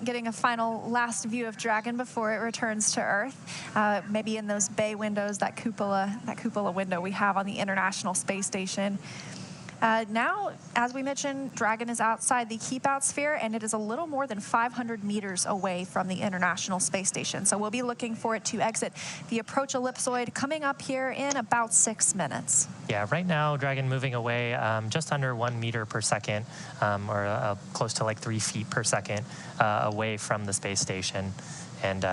getting a final last view of Dragon before it returns to Earth, maybe in those bay windows, that cupola window we have on the International Space Station. Now, as we mentioned, Dragon is outside the keep-out sphere, and it is a little more than 500 meters away from the International Space Station. So we'll be looking for it to exit the approach ellipsoid coming up here in about 6 minutes. Yeah, right now, Dragon moving away just under 1 meter per second, or close to like 3 feet per second away from the space station. And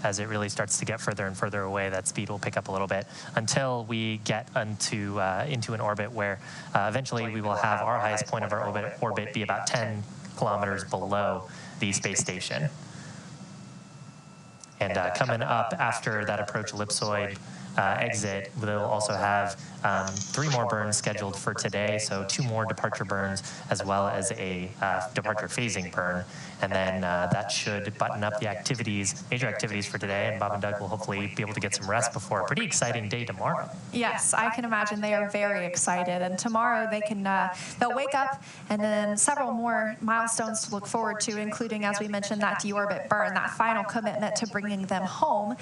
as it really starts to get further and further away, that speed will pick up a little bit until we get into an orbit where eventually we will have our highest point of our orbit be about 10 kilometers below the space station. And coming up after that approach ellipsoid exit, we'll also have 3 more burns scheduled for today, so 2 more departure burns as well as a departure phasing burn. And then that should button up the major activities for today, and Bob and Doug will hopefully be able to get some rest before a pretty exciting day tomorrow. Yes, I can imagine they are very excited, and tomorrow they'll wake up, and then several more milestones to look forward to, including, as we mentioned, that deorbit burn, that final commitment to bringing them home,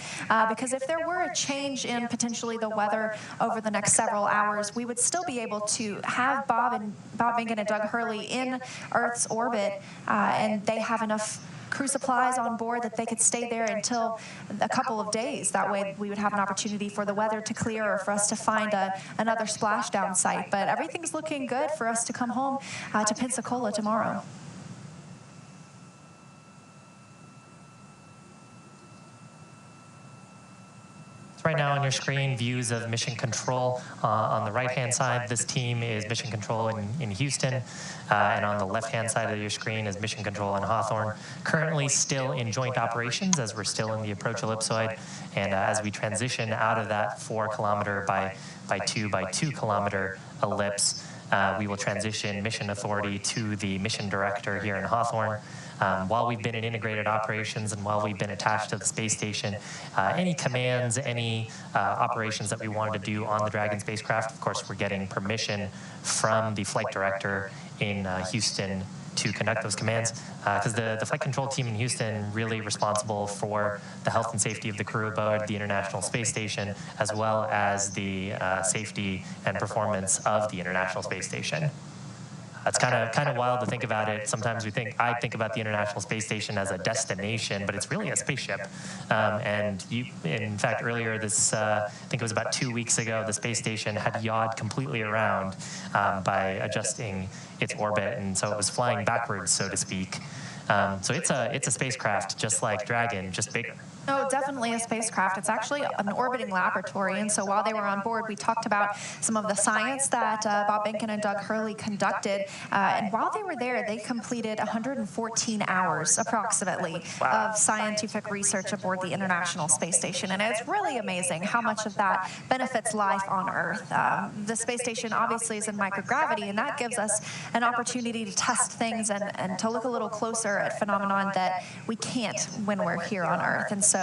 because if there were a change in potentially the weather over the next several hours, we would still be able to have Bob Behnken and Doug Hurley in Earth's orbit, and they have enough crew supplies on board that they could stay there until a couple of days. That way we would have an opportunity for the weather to clear or for us to find another splashdown site. But everything's looking good for us to come home to Pensacola tomorrow. Right now on your screen, views of Mission Control. On the right-hand side, this team is Mission Control in Houston, and on the left-hand side of your screen is Mission Control in Hawthorne. Currently still in joint operations as we're still in the approach ellipsoid, and as we transition out of that 4-kilometer by 2 kilometer ellipse, we will transition mission authority to the mission director here in Hawthorne. While we've been in integrated operations and while we've been attached to the space station, any commands, any operations that we wanted to do on the Dragon spacecraft, of course, we're getting permission from the flight director in Houston to conduct those commands, because the flight control team in Houston really responsible for the health and safety of the crew aboard the International Space Station, as well as the safety and performance of the International Space Station. It's kind of wild to think about it. Sometimes I think about the International Space Station as a destination, but it's really a spaceship. And in fact, earlier this, I think it was about 2 weeks ago, the space station had yawed completely around by adjusting its orbit, and so it was flying backwards, so to speak. So it's a spacecraft just like Dragon, just bigger. Oh, definitely a spacecraft. It's actually an orbiting laboratory, and so while they were on board, we talked about some of the science that Bob Behnken and Doug Hurley conducted, and while they were there, they completed 114 hours, approximately, of scientific research aboard the International Space Station, and it's really amazing how much of that benefits life on Earth. The space station obviously is in microgravity, and that gives us an opportunity to test things and to look a little closer at phenomenon that we can't when we're here on Earth. And so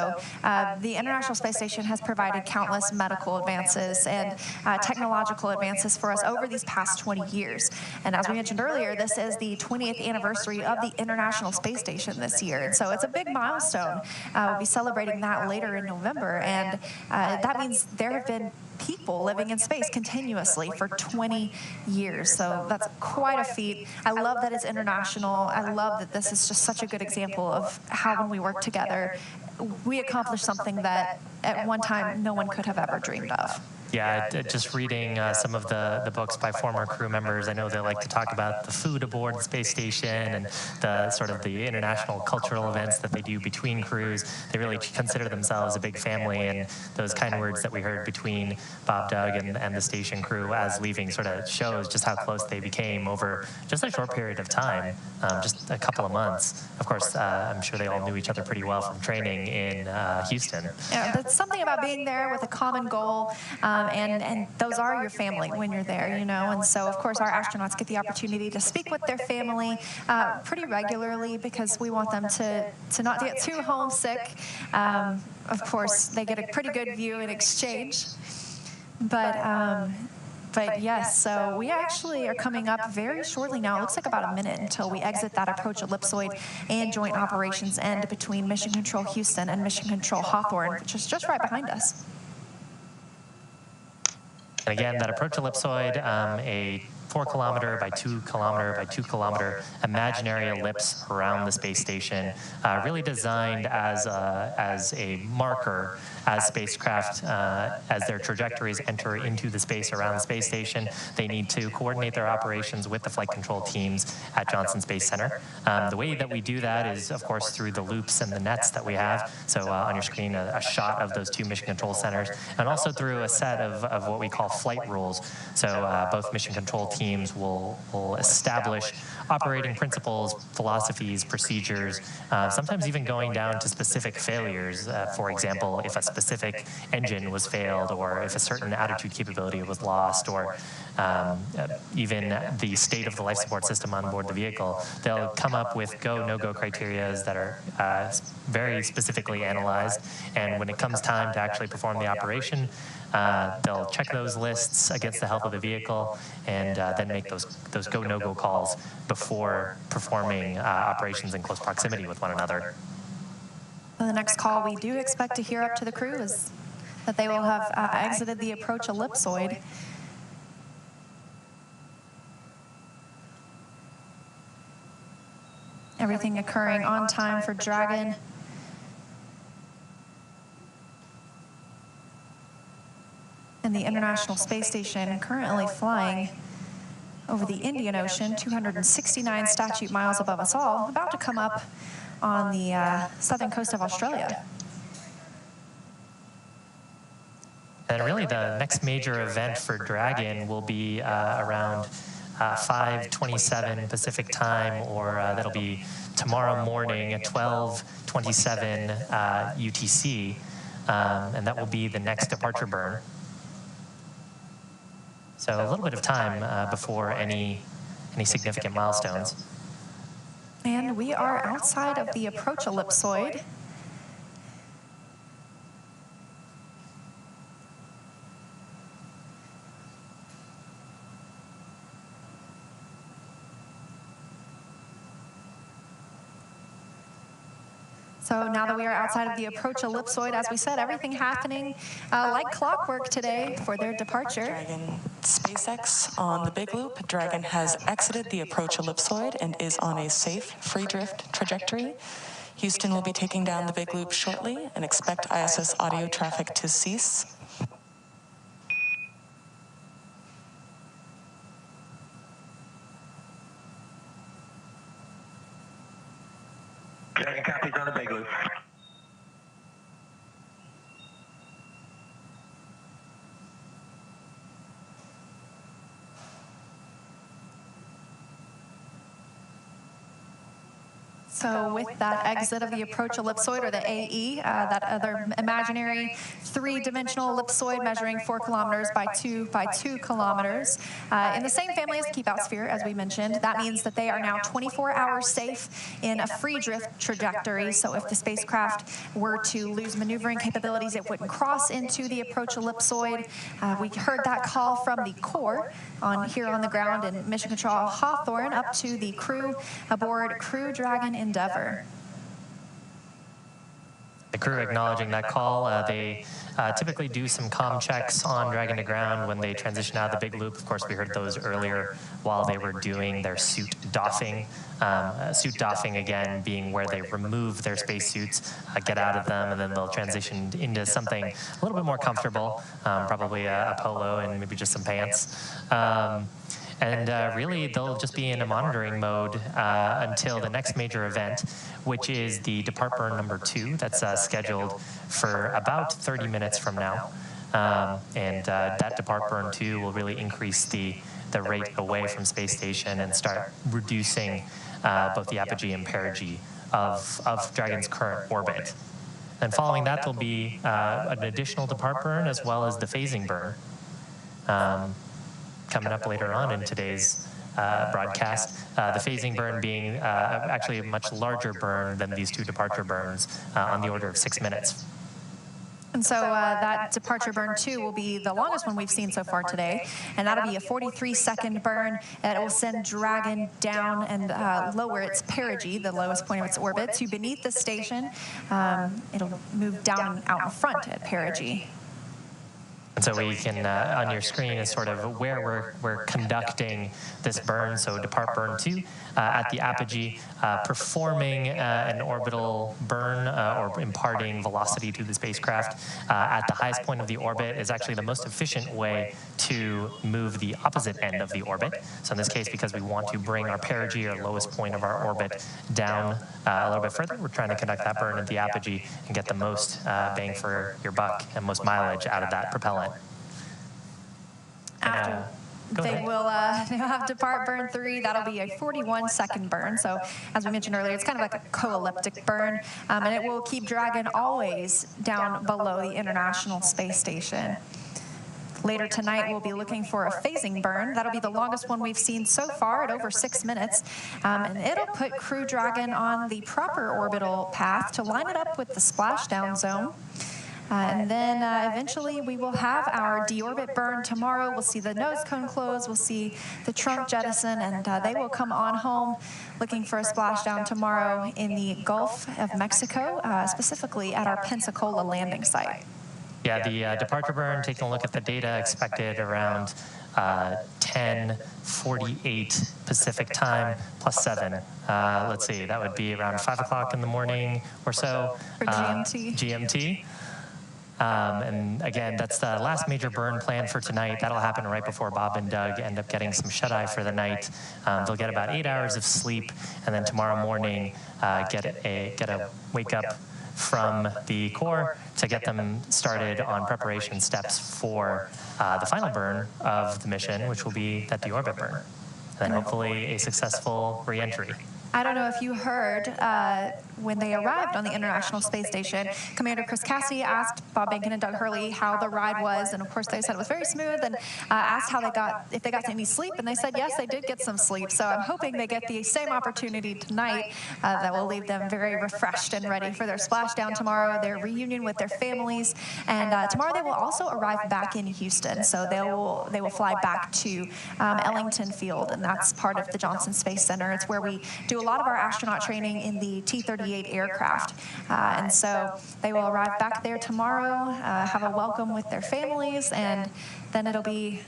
the International Space Station has provided countless medical advances and technological advances for us over these past 20 years. And as we mentioned earlier, this is the 20th anniversary of the International Space Station this year. And so it's a big milestone. We'll be celebrating that later in November. And that means there have been people living in space continuously for 20 years. So that's quite a feat. I love that it's international. I love that this is just such a good example of how when we work together, we accomplish something that at one time no one could have ever dreamed of. Yeah, just reading some of the books by former crew members, I know they like to talk about the food aboard the space station and the sort of the international cultural events that they do between crews. They really consider themselves a big family, and those kind words that we heard between Bob, Doug, and the station crew as leaving sort of shows just how close they became over just a short period of time, just a couple of months. Of course, I'm sure they all knew each other pretty well from training in Houston. Yeah, there's something about being there with a common goal. And those are your family when you're there, you know. And so, of course, our astronauts get the opportunity to speak with their family pretty regularly because we want them to not get too homesick. Of course, they get a pretty good view in exchange. But But yes, so we actually are coming up very shortly now. It looks like about a minute until we exit that approach ellipsoid and joint operations end between Mission Control Houston and Mission Control Hawthorne, which is just right behind us. And again, that approach ellipsoid, a 4 kilometer by 2 kilometer by 2 kilometer imaginary ellipse around the space station, really designed as a marker as spacecraft, as their trajectories enter into the space around the space station. They need to coordinate their operations with the flight control teams at Johnson Space Center. The way that we do that is, of course, through the loops and the nets that we have. So on your screen, a shot of those 2 mission control centers, and also through a set of what we call flight rules. So both mission control teams will establish operating principles, philosophies, procedures, sometimes even going down to specific failures. For example, if a specific engine was failed, or if a certain attitude capability was lost, or even the state of the life support system on board the vehicle, they'll come up with go, no-go criteria that are very specifically analyzed. And when it comes time to actually perform the operation, they'll check those lists against the health of the vehicle, and then make those go, no-go calls before performing operations in close proximity with one another. Well, the next call we do expect to hear up to the crew is that they will have exited the approach ellipsoid. Everything occurring on time for Dragon. And the International Space Station currently flying over the Indian Ocean, 269 statute miles above us all, about to come up on the southern coast of Australia. And really the next major event for Dragon will be around 5:27 Pacific time, or that'll be tomorrow morning at 12:27 UTC, and that will be the next departure burn. So a little bit of time before any significant milestones. And we are outside of the approach ellipsoid. So now that we are outside of the approach ellipsoid, as we said, everything happening like clockwork today for their departure. Dragon SpaceX on the big loop. Dragon has exited the approach ellipsoid and is on a safe free drift trajectory. Houston will be taking down the big loop shortly, and expect ISS audio traffic to cease. Dragon copies on the big loop. So with that exit of the approach ellipsoid, or the AE, that other imaginary three-dimensional ellipsoid measuring 4 kilometers by 2 kilometers, in the same family as the keep-out sphere, as we mentioned, that means that they are now 24 hours safe in a free drift trajectory. So if the spacecraft were to lose maneuvering capabilities, it wouldn't cross into the approach ellipsoid. We heard that call from the core here on the ground in Mission Control Hawthorne up to the crew aboard Crew Dragon Endeavour. The crew acknowledging that call. They typically do some comm checks on Dragon to ground when they transition out of the big loop. Of course, we heard those earlier while they were doing their suit doffing. Suit doffing, again, being where they remove their spacesuits, get out of them, and then they'll transition into something a little bit more comfortable, probably a polo and maybe just some pants. And really, they'll just be in a monitoring mode until the next major event, which is the depart burn number 2. That's scheduled for about 30 minutes from now. And that depart burn 2 will really increase the rate away from space station and start reducing both the apogee and perigee of Dragon's current orbit. And following that, there'll be an additional depart burn as well as the phasing burn. Coming up later on in today's broadcast, the phasing burn being actually a much larger burn than these 2 departure burns, on the order of 6 minutes. And so that departure burn 2 will be the longest one we've seen so far today, and that'll be a 43-second burn that will send Dragon down and lower its perigee, the lowest point of its orbit, to beneath the station. It'll move down and out in front at perigee. And so we can, on your screen, is sort of where we're conducting this burn. So depart burn 2 at the apogee, performing an orbital burn or imparting velocity to the spacecraft at the highest point of the orbit is actually the most efficient way to move the opposite end of the orbit. So in this case, because we want to bring our perigee, or lowest point of our orbit, down a little bit further, we're trying to conduct that burn at the apogee and get the most bang for your buck and most mileage out of that propellant. After they will have depart burn 3. That'll be a 41-second burn. So as we mentioned earlier, it's kind of like a co-elliptic burn, and it will keep Dragon always down below the International Space Station. Later tonight, we'll be looking for a phasing burn. That'll be the longest one we've seen so far at over 6 minutes. And it'll put Crew Dragon on the proper orbital path to line it up with the splashdown zone. And then eventually we will have our deorbit burn tomorrow. We'll see the nose cone close. We'll see the trunk jettison, and they will come on home looking for a splashdown tomorrow in the Gulf of Mexico, specifically at our Pensacola landing site. Yeah, the departure burn, taking a look at the data, expected around 10:48 Pacific time plus 7. Let's see, that would be around 5 o'clock in the morning or so. For GMT. GMT. And again, that's the last major burn plan for tonight. That'll happen right before Bob and Doug end up getting some shut-eye for the night. They'll get about 8 hours of sleep, and then tomorrow morning get a wake up from the core to get them started on preparation steps for the final burn of the mission, which will be that deorbit burn, and then hopefully a successful re-entry. I don't know if you heard, when they arrived on the International Space Station, Commander Chris Cassidy asked Bob Behnken and Doug Hurley how the ride was, and of course they said it was very smooth, and asked how if they got any sleep, and they said yes, they did get some sleep. So I'm hoping they get the same opportunity tonight that will leave them very refreshed and ready for their splashdown tomorrow, their reunion with their families, and tomorrow they will also arrive back in Houston. So they will fly back to Ellington Field, and that's part of the Johnson Space Center. It's where we do a lot of our astronaut training in the T-38 aircraft. And so they will arrive back there tomorrow, have a welcome with their families, and then it'll be,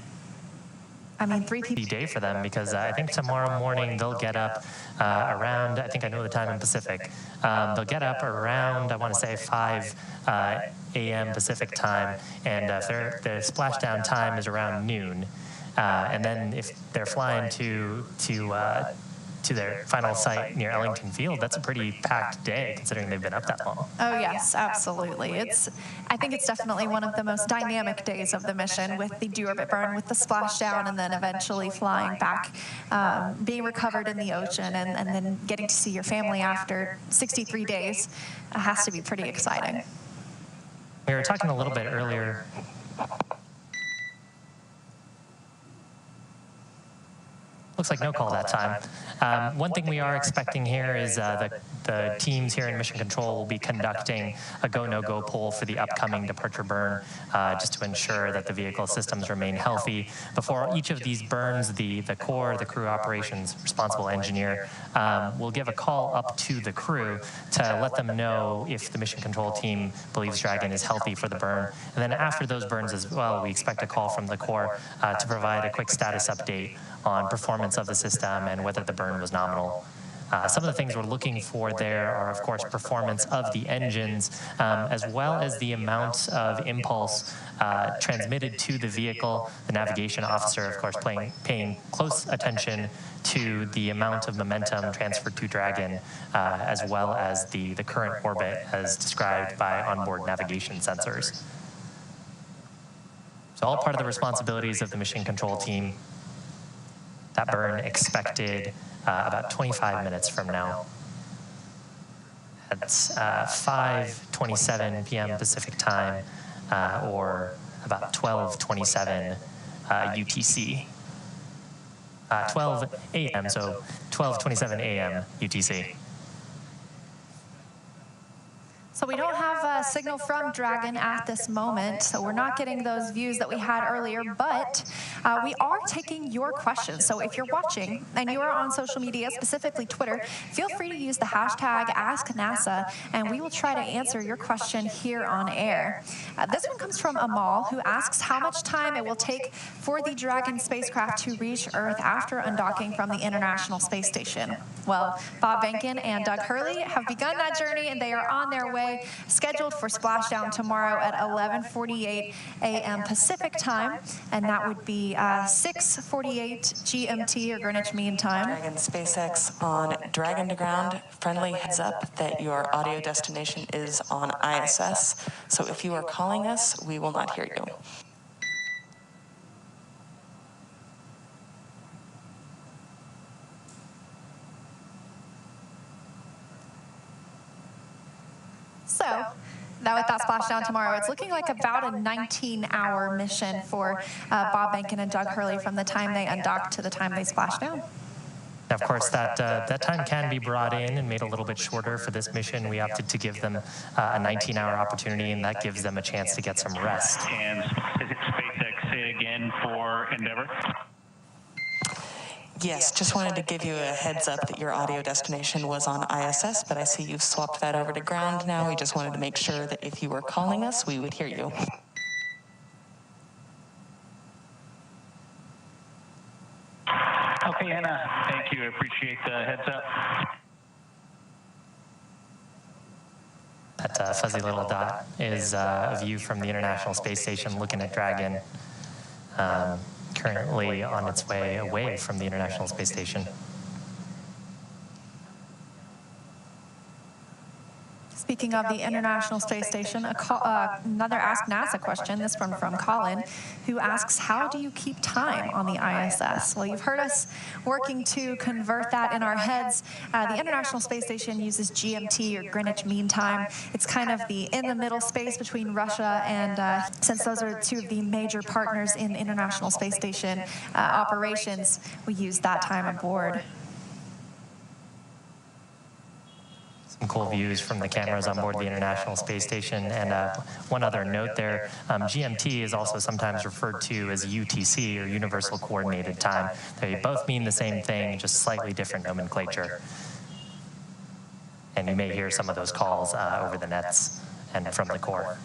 3 people. Day for them, because I think tomorrow morning they'll get up around, I think I know the time in Pacific, they'll get up around, I want to say 5 a.m. Pacific time, and their splashdown time is around noon. And then if they're flying to their final site near Ellington Field, that's a pretty packed day considering they've been up that long. Oh yes, absolutely. I think it's definitely one of the most dynamic days of the mission, with the deorbit burn, with the splashdown, and then eventually flying back, being recovered in the ocean, and then getting to see your family after 63 days has to be pretty exciting. We were talking a little bit earlier. Looks like no call that time. One thing we are expecting here is the teams here in Mission Control will be conducting a go, no-go poll for the upcoming departure burn, just to ensure that the vehicle systems remain healthy. Before each of these burns, the core, the crew operations responsible engineer, will give a call up to the crew to let them know if the Mission Control team believes Dragon is healthy for the burn. And then after those burns as well, we expect a call from the core to provide a quick status update on performance of the system and whether the burn was nominal. Some of the things we're looking for there are, of course, performance of the engines, as well as the amount of impulse transmitted to the vehicle. The navigation officer, of course, paying close attention to the amount of momentum transferred to Dragon, as well as the current orbit as described by onboard navigation sensors. So all part of the responsibilities of the mission control team. That burn expected about 25 minutes from now. That's 5:27 p.m. Pacific time, or about 12:27 UTC. 12 a.m., so 12:27 a.m. UTC. So we don't have a signal from Dragon at this moment, so we're not getting those views that we had earlier, but we are taking your questions. So if you're watching and you are on social media, specifically Twitter, feel free to use the hashtag AskNASA, and we will try to answer your question here on air. This one comes from Amal, who asks how much time it will take for the Dragon spacecraft to reach Earth after undocking from the International Space Station. Well, Bob Behnken and Doug Hurley have begun that journey, and they are on their way, scheduled for splashdown tomorrow at 11:48 a.m. Pacific time, and that would be 6:48 GMT or Greenwich Mean Time. Dragon SpaceX on Dragon to ground. Friendly heads up that your audio destination is on ISS, so if you are calling us, we will not hear you. So, now with that splashdown tomorrow, it's looking like about a 19-hour mission for Bob Behnken and Doug Hurley from the time they undock to the time they splash down. Of course, that time can be brought in and made a little bit shorter for this mission. We opted to give them a 19-hour opportunity, and that gives them a chance to get some rest. And is it SpaceX, say again, for Endeavour? Yes, just wanted to give you a heads up that your audio destination was on ISS, but I see you've swapped that over to ground now. We just wanted to make sure that if you were calling us, we would hear you. Okay, Anna, thank you. I appreciate the heads up. That fuzzy little dot is a view from the International Space Station looking at Dragon, currently on its way away from the International Space Station. Speaking of the International Space Station, another Ask NASA question, this one from Colin, who asks, how do you keep time on the ISS? Well, you've heard us working to convert that in our heads. The International Space Station uses GMT, or Greenwich Mean Time. It's kind of the in-the-middle space between Russia and, since those are two of the major partners in International Space Station operations, we use that time aboard. Some cool views from the cameras on board the International Space Station. And one other note there, GMT is also sometimes referred to as UTC, or Universal Coordinated Time. They both mean the same thing, just slightly different nomenclature. And you may hear some of those calls over the nets and from the core.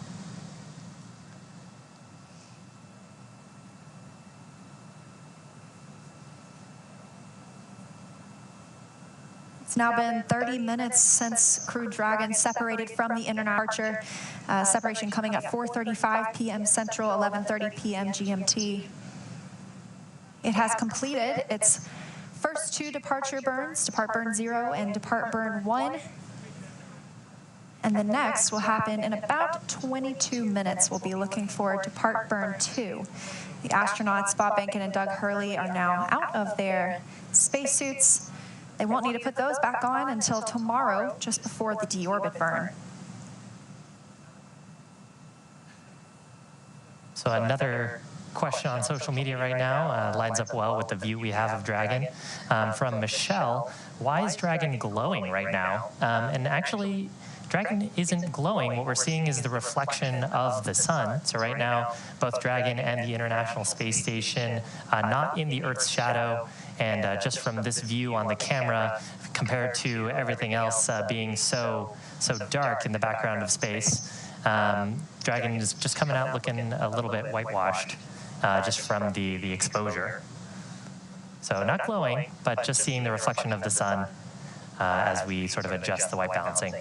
It's now been 30 minutes since Crew Dragon separated from the International departure. Separation coming at 4:35 p.m. Central, 11:30 p.m. GMT. It has completed its first two departure burns, depart burn 0 and depart burn 1. And the next will happen in about 22 minutes. We'll be looking for depart burn 2. The astronauts, Bob Behnken and Doug Hurley, are now out of their spacesuits. They won't need to put those back on until tomorrow, just before the deorbit burn. So another question on social media right now lines up well with the view we have of Dragon. From Michelle, why is Dragon glowing right now? And actually, Dragon isn't glowing. What we're seeing is the reflection of the sun. So right now, both Dragon and the International Space Station, not in the Earth's shadow, and just from this view on the camera, compared to everything else being so dark in the background of space, Dragon is just coming out looking a little bit whitewashed, just from the exposure. So not glowing, but just seeing the reflection of the sun as we sort of adjust the white balancing.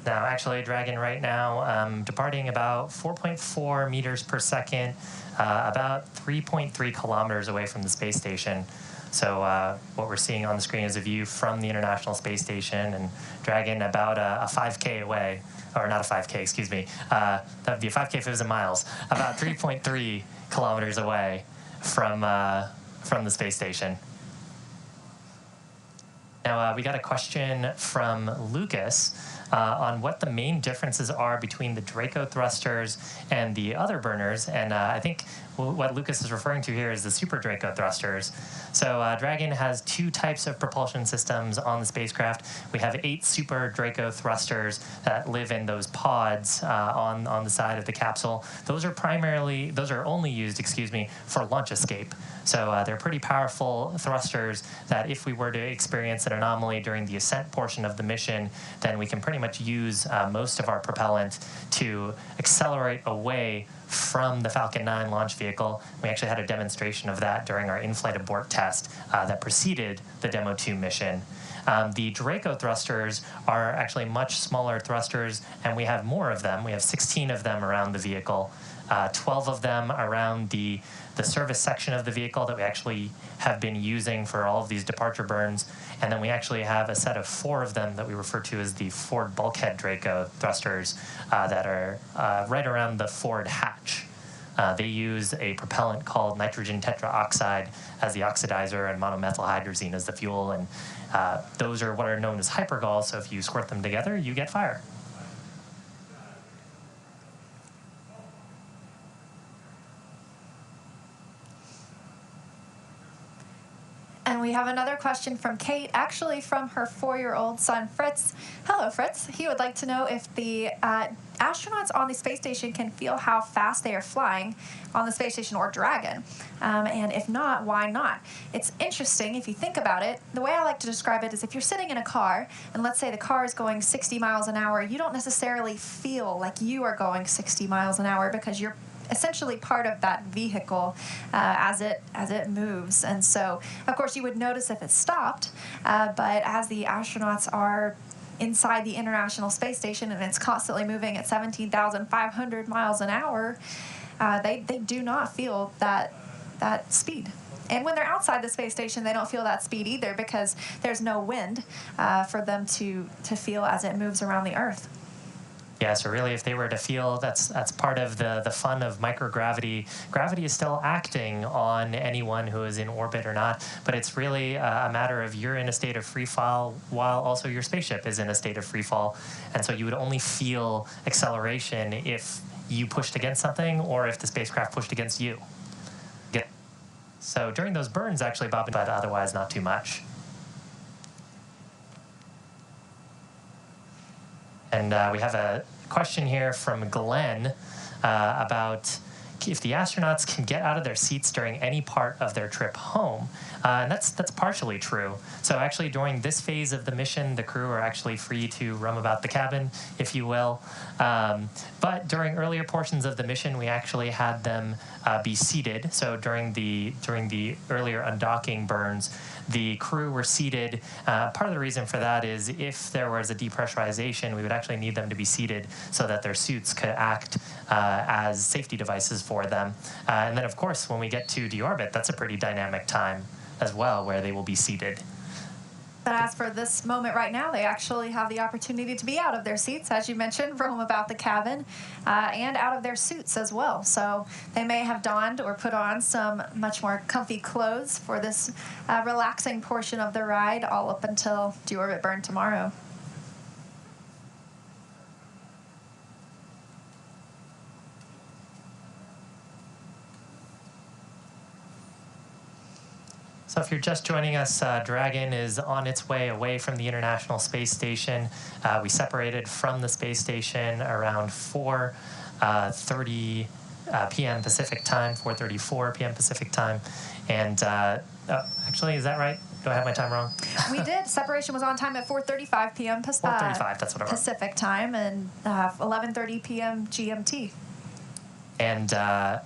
Now, actually, Dragon right now departing about 4.4 meters per second, about 3.3 kilometers away from the space station. So what we're seeing on the screen is a view from the International Space Station, and Dragon about a 5K away, or not a 5K, excuse me. That would be a 5K if it was in miles. About 3.3 kilometers away from the space station. Now, we got a question from Lucas on what the main differences are between the Draco thrusters and the other burners. And I think what Lucas is referring to here is the Super Draco thrusters. So Dragon has two types of propulsion systems on the spacecraft. We have 8 Super Draco thrusters that live in those pods on the side of the capsule. Those are only used, for launch escape. So they're pretty powerful thrusters that if we were to experience an anomaly during the ascent portion of the mission, then we can pretty much use most of our propellant to accelerate away from the Falcon 9 launch vehicle. We actually had a demonstration of that during our in-flight abort test that preceded the Demo 2 mission. The Draco thrusters are actually much smaller thrusters, and we have more of them. We have 16 of them around the vehicle, 12 of them around the service section of the vehicle that we actually have been using for all of these departure burns. And then we actually have a set of 4 of them that we refer to as the forward bulkhead Draco thrusters that are right around the forward hatch. They use a propellant called nitrogen tetraoxide as the oxidizer and monomethylhydrazine as the fuel. And those are what are known as hypergols. So if you squirt them together, you get fire. And we have another question from Kate, actually from her 4-year-old son, Fritz. Hello, Fritz. He would like to know if the astronauts on the space station can feel how fast they are flying on the space station or Dragon. And if not, why not? It's interesting if you think about it. The way I like to describe it is if you're sitting in a car, and let's say the car is going 60 miles an hour, you don't necessarily feel like you are going 60 miles an hour because you're essentially part of that vehicle as it moves. And so, of course, you would notice if it stopped, but as the astronauts are inside the International Space Station and it's constantly moving at 17,500 miles an hour, they do not feel that speed. And when they're outside the space station, they don't feel that speed either because there's no wind for them to feel as it moves around the Earth. Yeah, so really if they were to feel, that's part of the fun of microgravity. Gravity is still acting on anyone who is in orbit or not, but it's really a matter of you're in a state of free fall while also your spaceship is in a state of free fall. And so you would only feel acceleration if you pushed against something or if the spacecraft pushed against you. So during those burns, actually, Bob, but otherwise not too much. And we have a question here from Glenn about if the astronauts can get out of their seats during any part of their trip home. And that's partially true. So actually during this phase of the mission, the crew are actually free to roam about the cabin, if you will. But during earlier portions of the mission, we actually had them be seated. So during the earlier undocking burns, the crew were seated. Part of the reason for that is if there was a depressurization, we would actually need them to be seated so that their suits could act as safety devices for them. And then, of course, when we get to deorbit, that's a pretty dynamic time as well, where they will be seated. But as for this moment right now, they actually have the opportunity to be out of their seats, as you mentioned, roam about the cabin, and out of their suits as well. So they may have donned or put on some much more comfy clothes for this relaxing portion of the ride, all up until deorbit burn tomorrow. So if you're just joining us, Dragon is on its way away from the International Space Station. We separated from the space station around 4:30 p.m. Pacific time, 4:34 p.m. Pacific time. And actually, is that right? Do I have my time wrong? We did. Separation was on time at 4:35 p.m. 4:35, that's what I wrote. Pacific time, and 11:30 p.m. GMT. And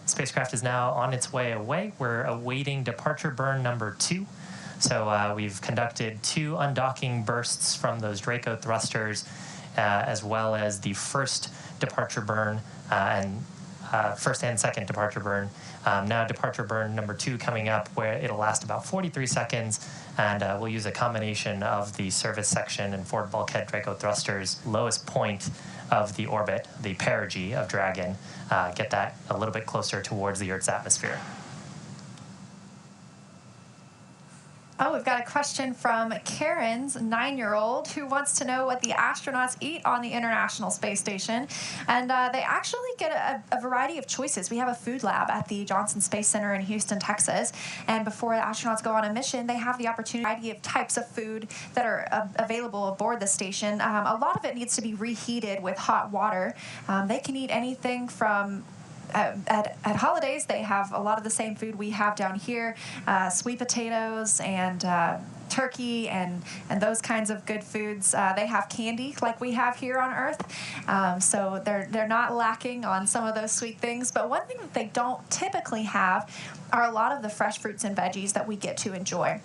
spacecraft is now on its way away. We're awaiting departure burn number 2. So we've conducted 2 undocking bursts from those Draco thrusters. as well as the first departure burn and first and second departure burn. Now departure burn number 2 coming up, where it'll last about 43 seconds, and we'll use a combination of the service section and forward bulkhead Draco thrusters. Lowest point of the orbit, the perigee of Dragon, get that a little bit closer towards the Earth's atmosphere. Oh, we've got a question from Karen's 9-year-old who wants to know what the astronauts eat on the International Space Station. And they actually get a variety of choices. We have a food lab at the Johnson Space Center in Houston, Texas. And before the astronauts go on a mission, they have the opportunity of types of food that are available aboard the station. A lot of it needs to be reheated with hot water. They can eat anything from at holidays, they have a lot of the same food we have down here, sweet potatoes and turkey and those kinds of good foods. They have candy like we have here on Earth, so they're not lacking on some of those sweet things. But one thing that they don't typically have are a lot of the fresh fruits and veggies that we get to enjoy.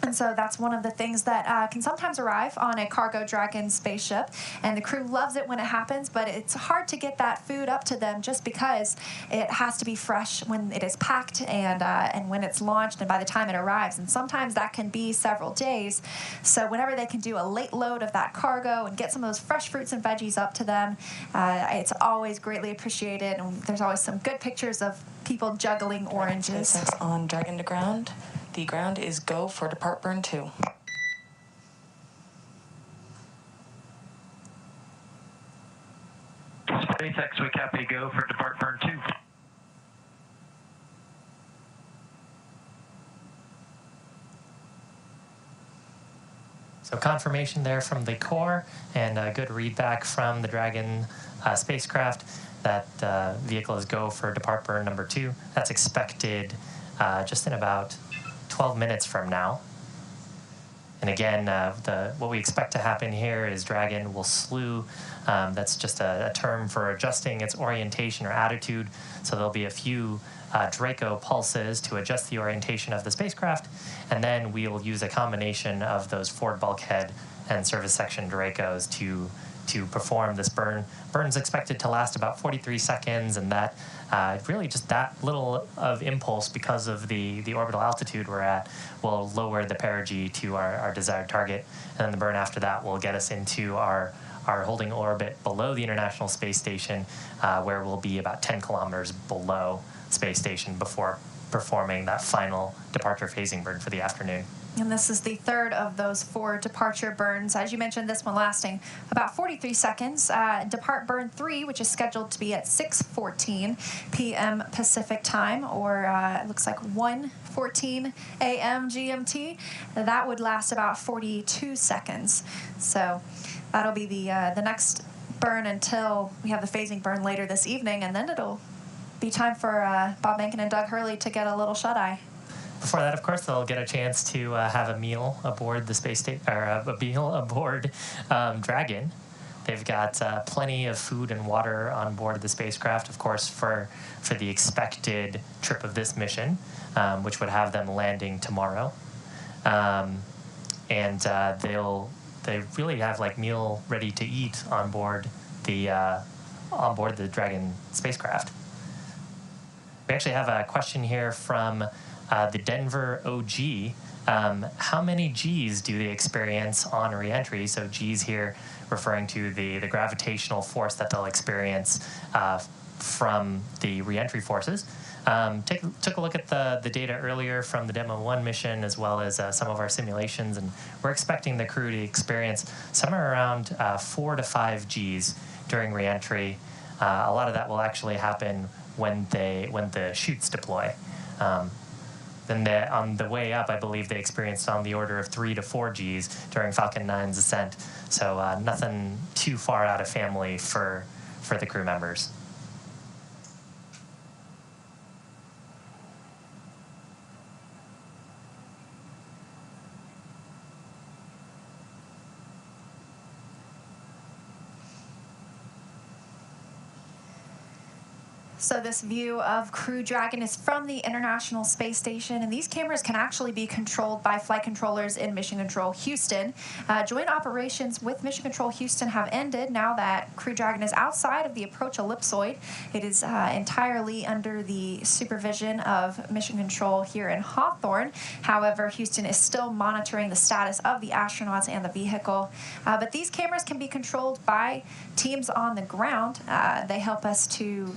And so that's one of the things that can sometimes arrive on a cargo Dragon spaceship, and the crew loves it when it happens, but it's hard to get that food up to them just because it has to be fresh when it is packed and when it's launched and by the time it arrives. And sometimes that can be several days. So whenever they can do a late load of that cargo and get some of those fresh fruits and veggies up to them, it's always greatly appreciated. And there's always some good pictures of people juggling oranges. SpaceX on Dragon to ground. The ground is go for depart burn 2. SpaceX, we copy go for depart burn 2. So confirmation there from the core and a good readback from the Dragon spacecraft that vehicle is go for depart burn number 2. That's expected just in about 12 minutes from now. And again, what we expect to happen here is Dragon will slew. That's just a term for adjusting its orientation or attitude. So there'll be a few Draco pulses to adjust the orientation of the spacecraft, and then we'll use a combination of those forward bulkhead and service section Dracos to perform this burn. Burn's expected to last about 43 seconds, and that really just that little of impulse because of the orbital altitude we're at will lower the perigee to our desired target, and then the burn after that will get us into our holding orbit below the International Space Station, where we'll be about 10 kilometers below space station before performing that final departure phasing burn for the afternoon. And this is the third of those 4 departure burns. As you mentioned, this one lasting about 43 seconds. Depart burn 3, which is scheduled to be at 6:14 p.m. Pacific time, or it looks like 1:14 a.m. GMT. That would last about 42 seconds. So that'll be the next burn until we have the phasing burn later this evening, and then it'll be time for Bob Behnken and Doug Hurley to get a little shut-eye. Before that, of course, they'll get a chance to have a meal aboard the space station, or a meal aboard Dragon. They've got plenty of food and water on board the spacecraft, of course, for the expected trip of this mission, which would have them landing tomorrow. They really have like meal ready to eat on board the Dragon spacecraft. We actually have a question here from the Denver OG. How many G's do they experience on reentry? So G's here referring to the gravitational force that they'll experience from the reentry forces. Took a look at the data earlier from the Demo 1 mission, as well as some of our simulations, and we're expecting the crew to experience somewhere around 4 to 5 G's during reentry. A lot of that will actually happen when the chutes deploy. Then on the way up, I believe they experienced on the order of 3 to 4 G's during Falcon 9's ascent. So nothing too far out of family for the crew members. So this view of Crew Dragon is from the International Space Station, and these cameras can actually be controlled by flight controllers in Mission Control Houston. Joint operations with Mission Control Houston have ended now that Crew Dragon is outside of the approach ellipsoid. It is entirely under the supervision of Mission Control here in Hawthorne. However, Houston is still monitoring the status of the astronauts and the vehicle. But these cameras can be controlled by teams on the ground. They help us to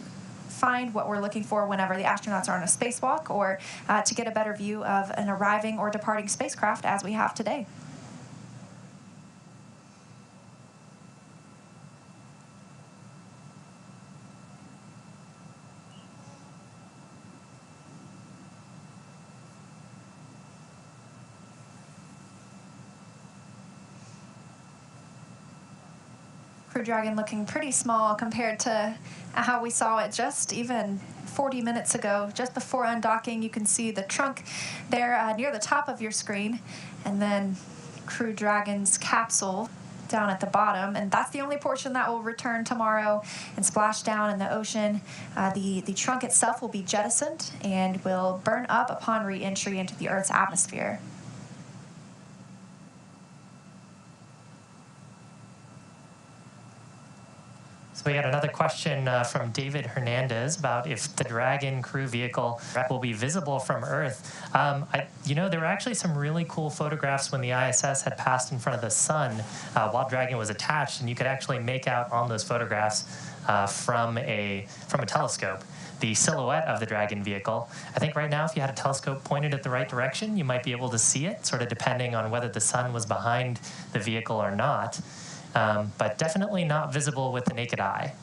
find what we're looking for whenever the astronauts are on a spacewalk, or to get a better view of an arriving or departing spacecraft as we have today. Crew Dragon looking pretty small compared to how we saw it just even 40 minutes ago. Just before undocking, you can see the trunk there near the top of your screen, and then Crew Dragon's capsule down at the bottom, and that's the only portion that will return tomorrow and splash down in the ocean. The trunk itself will be jettisoned and will burn up upon re-entry into the Earth's atmosphere. So we got another question from David Hernandez about if the Dragon crew vehicle will be visible from Earth. There were actually some really cool photographs when the ISS had passed in front of the sun while Dragon was attached, and you could actually make out on those photographs from a telescope the silhouette of the Dragon vehicle. I think right now, if you had a telescope pointed at the right direction, you might be able to see it, sort of depending on whether the sun was behind the vehicle or not. But definitely not visible with the naked eye.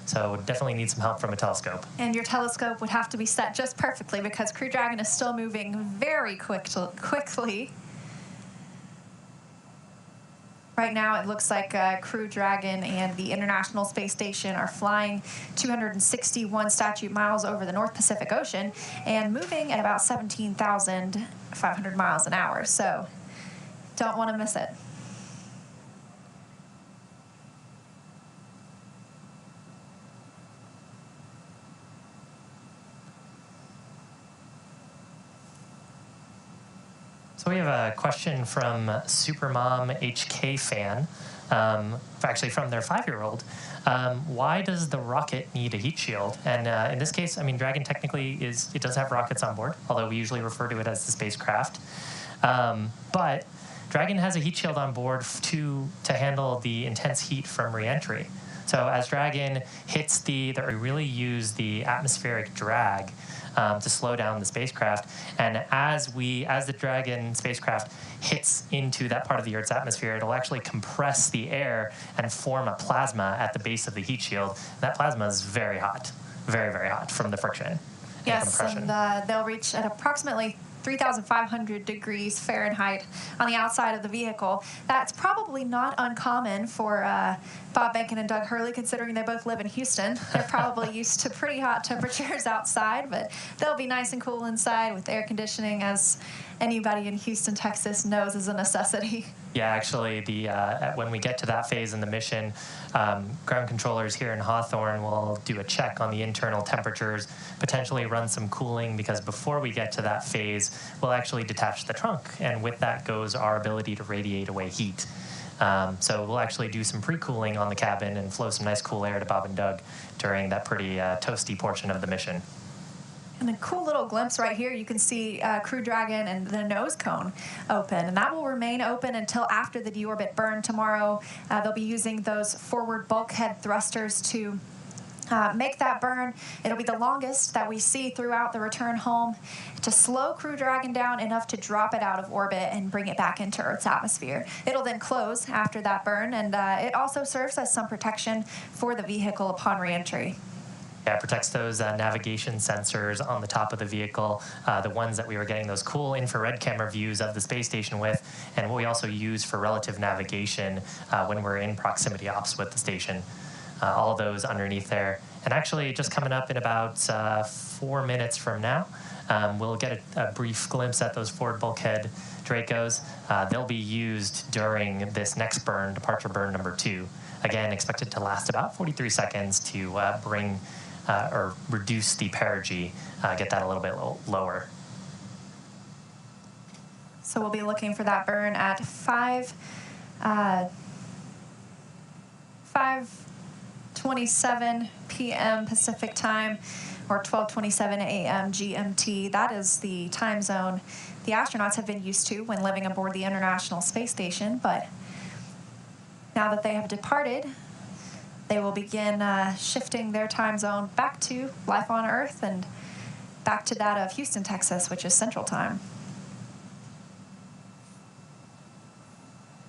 So definitely need some help from a telescope. And your telescope would have to be set just perfectly because Crew Dragon is still moving very quickly. Right now, it looks like Crew Dragon and the International Space Station are flying 261 statute miles over the North Pacific Ocean and moving at about 17,500 miles an hour. So don't want to miss it. So we have a question from Supermom HK fan, actually from their 5-year-old. Why does the rocket need a heat shield? And in this case, I mean, Dragon technically it does have rockets on board, although we usually refer to it as the spacecraft. But Dragon has a heat shield on board to handle the intense heat from reentry. So as Dragon hits we really use the atmospheric drag to slow down the spacecraft. And as the Dragon spacecraft hits into that part of the Earth's atmosphere, it'll actually compress the air and form a plasma at the base of the heat shield. That plasma is very hot, very, very hot from the friction and compression. And they'll reach at approximately 3,500 degrees Fahrenheit on the outside of the vehicle. That's probably not uncommon for Bob Behnken and Doug Hurley, considering they both live in Houston. They're probably used to pretty hot temperatures outside, but they'll be nice and cool inside with air conditioning, as anybody in Houston, Texas knows is a necessity. Yeah, actually, when we get to that phase in the mission, ground controllers here in Hawthorne will do a check on the internal temperatures, potentially run some cooling, because before we get to that phase, we'll actually detach the trunk, and with that goes our ability to radiate away heat. So we'll actually do some pre-cooling on the cabin and flow some nice cool air to Bob and Doug during that pretty toasty portion of the mission. And a cool little glimpse right here, you can see Crew Dragon and the nose cone open, and that will remain open until after the deorbit burn tomorrow. They'll be using those forward bulkhead thrusters to make that burn. It'll be the longest that we see throughout the return home to slow Crew Dragon down enough to drop it out of orbit and bring it back into Earth's atmosphere. It'll then close after that burn, and it also serves as some protection for the vehicle upon reentry. Yeah, it protects those navigation sensors on the top of the vehicle, the ones that we were getting those cool infrared camera views of the space station with, and what we also use for relative navigation when we're in proximity ops with the station. All of those underneath there. And actually, just coming up in about 4 minutes from now, we'll get a brief glimpse at those forward bulkhead Dracos. They'll be used during this next burn, departure burn number 2. Again, expected to last about 43 seconds to bring or reduce the perigee, get that a little bit lower. So we'll be looking for that burn at 5:27 p.m. Pacific time, or 12:27 a.m. GMT. That is the time zone the astronauts have been used to when living aboard the International Space Station. But now that they have departed, they will begin shifting their time zone back to life on Earth and back to that of Houston, Texas, which is Central Time.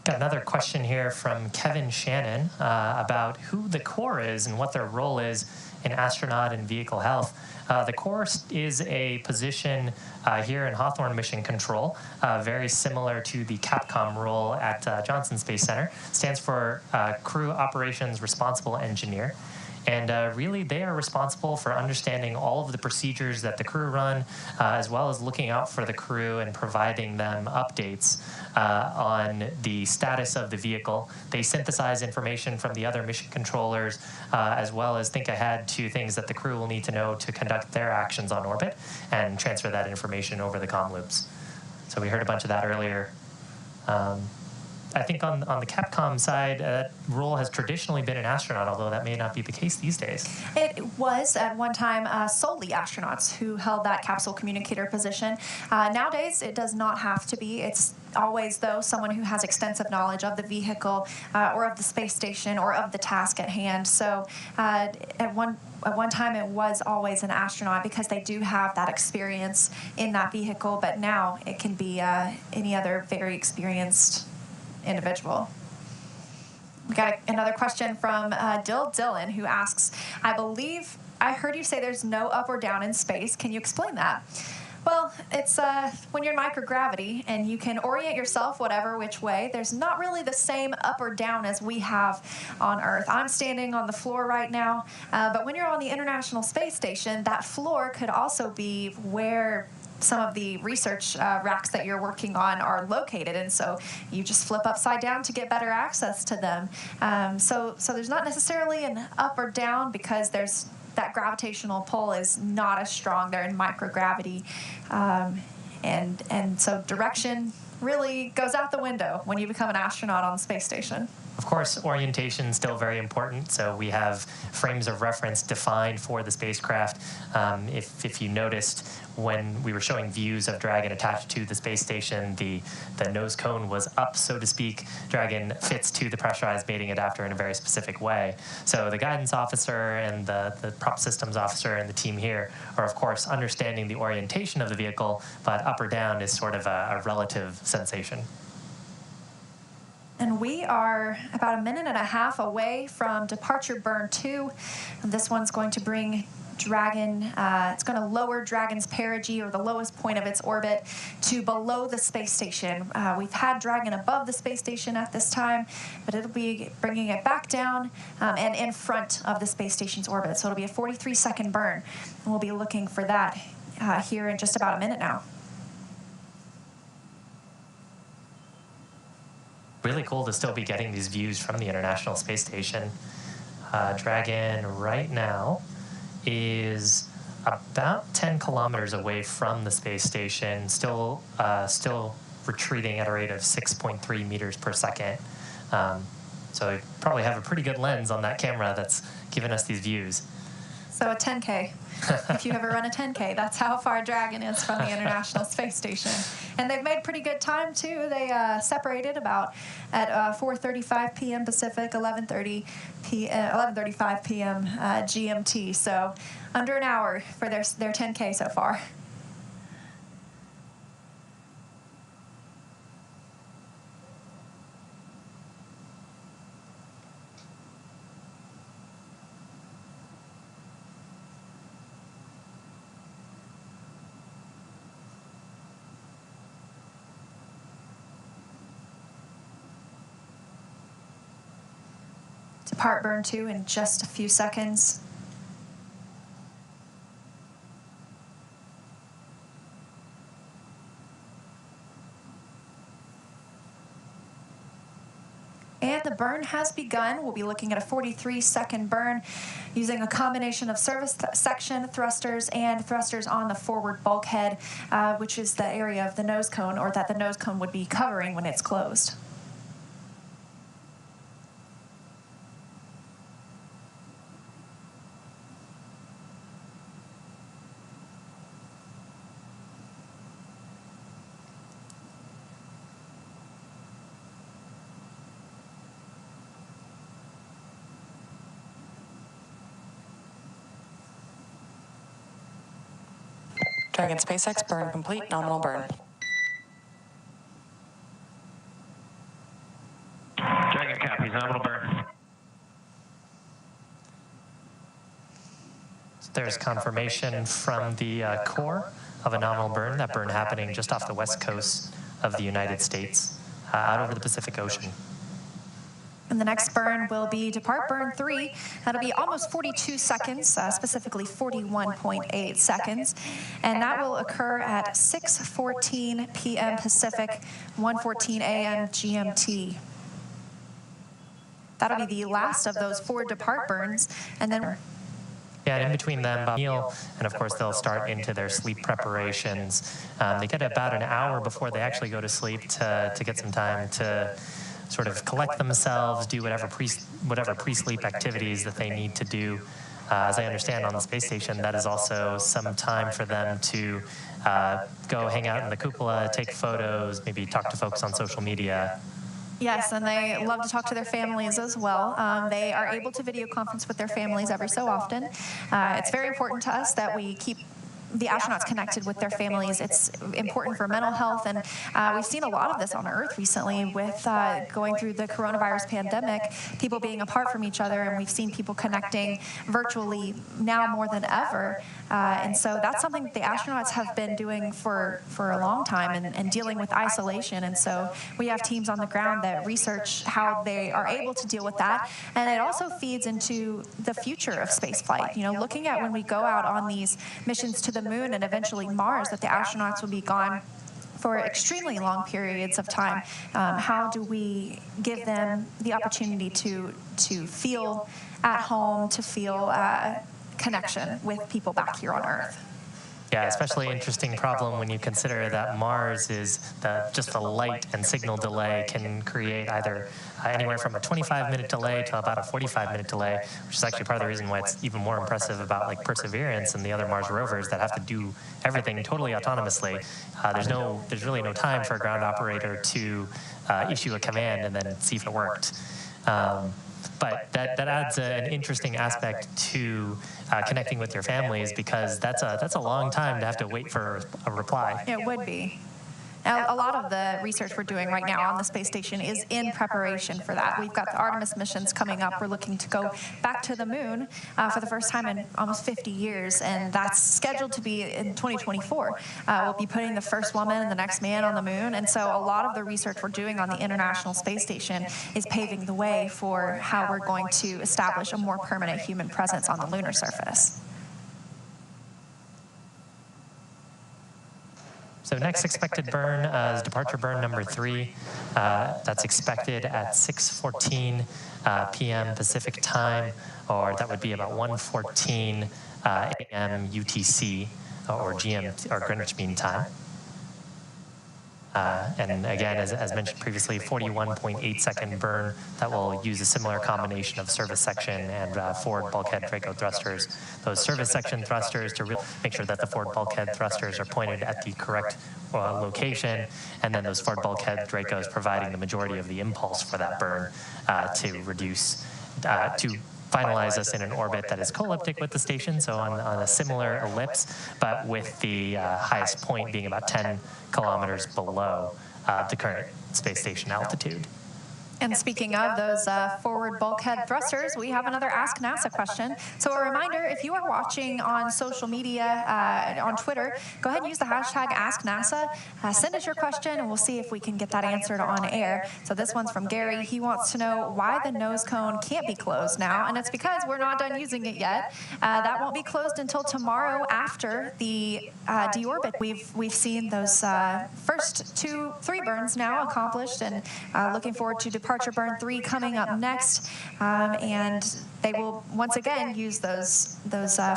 Got another question here from Kevin Shannon about who the core is and what their role is in astronaut and vehicle health. The core is a position here in Hawthorne Mission Control, very similar to the Capcom role at Johnson Space Center. Stands for Crew Operations Responsible Engineer. And really, they are responsible for understanding all of the procedures that the crew run, as well as looking out for the crew and providing them updates on the status of the vehicle. They synthesize information from the other mission controllers, as well as think ahead to things that the crew will need to know to conduct their actions on orbit and transfer that information over the comm loops. So we heard a bunch of that earlier. I think on the Capcom side, that role has traditionally been an astronaut, although that may not be the case these days. It was at one time solely astronauts who held that capsule communicator position. Nowadays, it does not have to be. It's always, though, someone who has extensive knowledge of the vehicle or of the space station or of the task at hand. So at one time, it was always an astronaut because they do have that experience in that vehicle, but now it can be any other very experienced individual. We got another question from Dylan, who asks, I believe I heard you say there's no up or down in space. Can you explain that? Well, it's when you're in microgravity and you can orient yourself whatever which way, there's not really the same up or down as we have on Earth. I'm standing on the floor right now, but when you're on the International Space Station, that floor could also be where some of the research racks that you're working on are located, and so you just flip upside down to get better access to them. So there's not necessarily an up or down because there's that gravitational pull is not as strong there in microgravity, and so direction really goes out the window when you become an astronaut on the space station. Of course, orientation is still very important, so we have frames of reference defined for the spacecraft. If you noticed, when we were showing views of Dragon attached to the space station, the nose cone was up, so to speak. Dragon fits to the pressurized mating adapter in a very specific way. So the guidance officer and the prop systems officer and the team here are, of course, understanding the orientation of the vehicle, but up or down is sort of a relative sensation. And we are about a minute and a half away from departure burn 2. And this one's going to bring Dragon, it's going to lower Dragon's perigee, or the lowest point of its orbit, to below the space station. We've had Dragon above the space station at this time, but it'll be bringing it back down and in front of the space station's orbit. So it'll be a 43-second burn. And we'll be looking for that here in just about a minute now. Really cool to still be getting these views from the International Space Station. Dragon right now is about 10 kilometers away from the space station, still retreating at a rate of 6.3 meters per second. So we probably have a pretty good lens on that camera that's giving us these views. So a 10K. If you ever run a 10K, that's how far Dragon is from the International Space Station. And they've made pretty good time, too. They separated about at 4:35 p.m. Pacific, 11:35 p.m. GMT. So under an hour for their 10K so far. Depart burn 2 in just a few seconds. And the burn has begun. We'll be looking at a 43-second burn using a combination of service section thrusters and thrusters on the forward bulkhead, which is the area of the nose cone, or that the nose cone would be covering when it's closed. Dragon SpaceX, burn complete, nominal burn. Dragon copies, nominal burn. There's confirmation from the core of a nominal burn, that burn happening just off the west coast of the United States, out over the Pacific Ocean. And the next burn will be depart burn 3. That'll be almost 42 seconds, specifically 41.8 seconds. And that will occur at 6:14 p.m. Pacific, 1:14 a.m. GMT. That'll be the last of those 4 depart burns. And then Yeah, and in between them, Bob meal, and of course they'll start into their sleep preparations. They get about an hour before they actually go to sleep to get some time to sort of collect themselves, do whatever pre-sleep activities that they need to do. As I understand, on the space station, that is also some time for them to go hang out in the cupola, take photos, maybe talk to folks on social media. yes, and they love to talk to their families as well. They are able to video conference with their families every so often. It's very important to us that we keep the astronauts connected with their families. It's important for mental health, and we've seen a lot of this on Earth recently with going through the coronavirus pandemic, people being apart from each other, and we've seen people connecting virtually now more than ever. And so that's something that the astronauts have been doing for a long time, and dealing with isolation. And so we have teams on the ground that research how they are able to deal with that. And it also feeds into the future of spaceflight. You know, looking at when we go out on these missions to the moon and eventually Mars, that the astronauts will be gone for extremely long periods of time. How do we give them the opportunity to feel at home, to feel connection with people back here on Earth? Yeah, especially interesting problem when you consider that Mars is just the light and signal delay can create either anywhere from a 25-minute delay to about a 45-minute delay, which is actually part of the reason why it's even more impressive about like Perseverance and the other Mars rovers that have to do everything totally autonomously. There's really no time for a ground operator to issue a command and then see if it worked. But that adds an interesting aspect to connecting with your families, because that's a long time to have to wait for a reply. It would be. Now, a lot of the research we're doing right now on the space station is in preparation for that. We've got the Artemis missions coming up. We're looking to go back to the moon for the first time in almost 50 years, and that's scheduled to be in 2024. We'll be putting the first woman and the next man on the moon, and so a lot of the research we're doing on the International Space Station is paving the way for how we're going to establish a more permanent human presence on the lunar surface. So next expected burn is departure burn number 3. That's expected at 6:14 p.m. Pacific time, or that would be about 1:14 a.m. UTC or GMT or Greenwich Mean Time. And again, as mentioned previously, 41.8-second burn that will use a similar combination of service section and forward bulkhead Draco thrusters. Those service section thrusters to really make sure that the forward bulkhead thrusters are pointed at the correct location, and then those forward bulkhead Dracos providing the majority of the impulse for that burn to reduce, to finalize us in an orbit that is co-elliptic with the station, so on a similar ellipse, but with the highest point being about 10 kilometers below the current space station altitude. And speaking of those forward bulkhead thrusters, we have another Ask NASA question. So a reminder, if you are watching on social media, on Twitter, go ahead and use the hashtag AskNASA. Send us your question, and we'll see if we can get that answered on air. So this one's from Gary. He wants to know why the nose cone can't be closed now, and it's because we're not done using it yet. That won't be closed until tomorrow after the deorbit. We've seen those first 3 burns now accomplished, and looking forward to departure departure burn 3 coming up next, and they will once again use those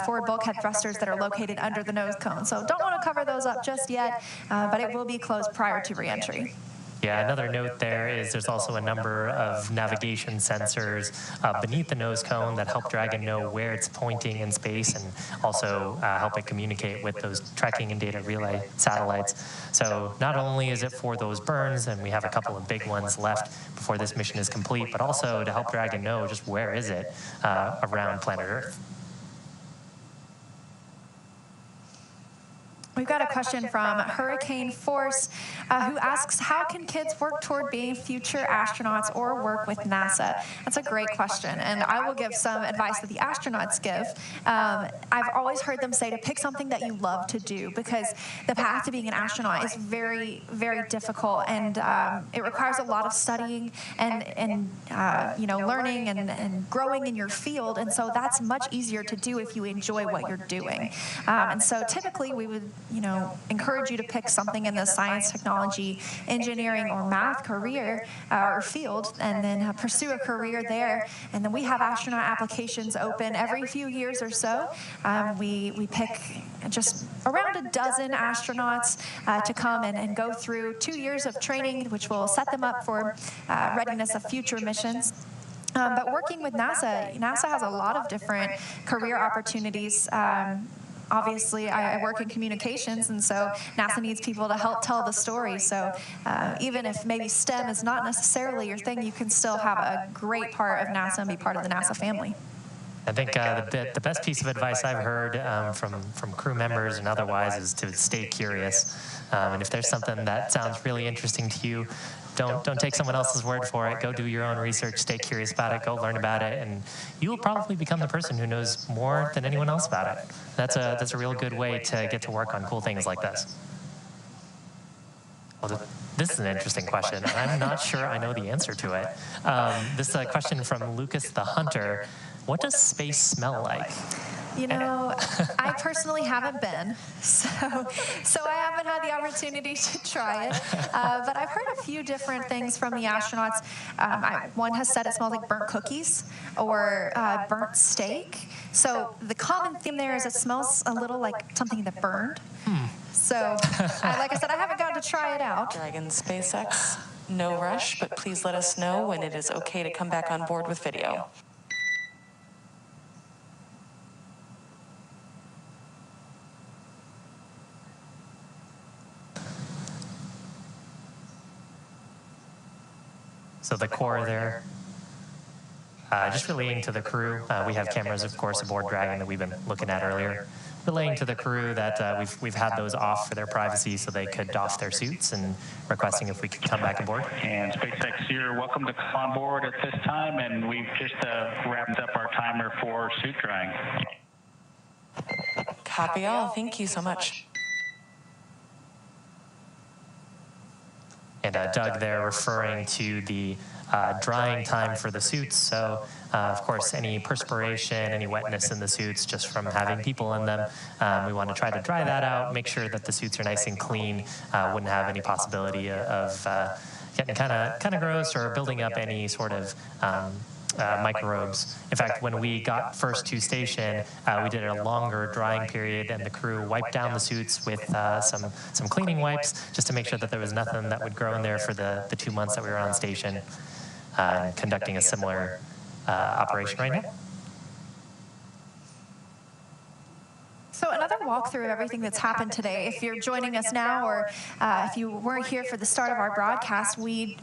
forward bulkhead thrusters that are located under the nose cone. So don't want to cover those up just yet, but it will be closed prior to reentry. Yeah, another note there is there's also a number of navigation sensors beneath the nose cone that help Dragon know where it's pointing in space, and also help it communicate with those tracking and data relay satellites. So not only is it for those burns, and we have a couple of big ones left before this mission is complete, but also to help Dragon know just where is it around planet Earth. We've got a question from Hurricane Force, who asks, how can kids work toward being future astronauts or work with NASA? That's a great question, and I will give some advice that the astronauts give. I've always heard them say to pick something that you love to do, because the path to being an astronaut is very, very difficult, and it requires a lot of studying and learning and growing in your field, and so that's much easier to do if you enjoy what you're doing. And so typically we would encourage you to pick something in the science, technology, engineering, or math career or field, and then pursue a career there. And then we have astronaut applications open every few years or so. We pick just around a dozen astronauts to come and go through 2 years of training, which will set them up for readiness of future missions. But working with NASA has a lot of different career opportunities. Obviously, I work in communications, and so NASA needs people to help tell the story. So even if maybe STEM is not necessarily your thing, you can still have a great part of NASA and be part of the NASA family. I think the best piece of advice I've heard from crew members and otherwise is to stay curious. And if there's something that sounds really interesting to you, don't take someone else's word for it. Go do your own research, stay curious about it, go learn about it, and you will probably become the person who knows more than anyone else about it. That's a real good way to get to work on cool things like this. Well, this is an interesting question, and I'm not sure I know the answer to it. This is a question from Lucas the Hunter. What does space smell like? You know, I personally haven't been, so I haven't had the opportunity to try it. But I've heard a few different things from the astronauts. One has said it smells like burnt cookies or burnt steak. So the common theme there is it smells a little like something that burned. So, like I said, I haven't gotten to try it out. Dragon SpaceX, no rush, but please let us know when it is okay to come back on board with video. So the core there, just relaying to the crew. We have cameras, of course, aboard Dragon that we've been looking at earlier. Relaying to the crew that we've had those off for their privacy so they could doff their suits, and requesting if we could come back aboard. And SpaceX, you're welcome to come on board at this time, and we've just wrapped up our timer for suit drying. Copy all. Thank you so much. And Doug there referring to the drying time for the suits. So, of course, any perspiration, any wetness in the suits just from having people in them, we want to try to dry that out, make sure that the suits are nice and clean, wouldn't have any possibility of getting kind of gross or building up any sort of microbes. In fact, when we got first to station, we did a longer drying period, and the crew wiped down the suits with some cleaning wipes just to make sure that there was nothing that would grow in there for the 2 months that we were on station, conducting a similar operation right now. So another walkthrough of everything that's happened today. If you're joining us now, or if you weren't here for the start of our broadcast, we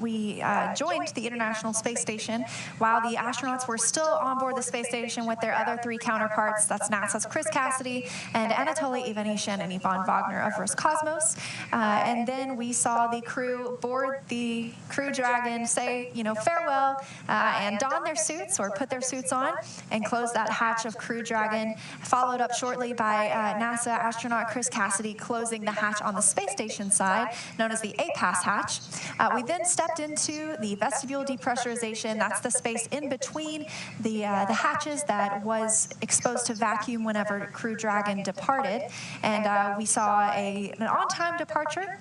joined the International Space Station while the astronauts were still on board the space station with their other 3 counterparts. That's NASA's Chris Cassidy and Anatoly Ivanishin and Ivan Wagner of Roscosmos. And then we saw the crew board the Crew Dragon, say, farewell, and don their suits or put their suits on and close that hatch of Crew Dragon, followed up shortly by NASA astronaut Chris Cassidy closing the hatch on the space station side, known as the A-Pass hatch. We then stepped into the vestibule depressurization. That's the space in between the hatches that was exposed to vacuum whenever Crew Dragon departed. And we saw an on-time departure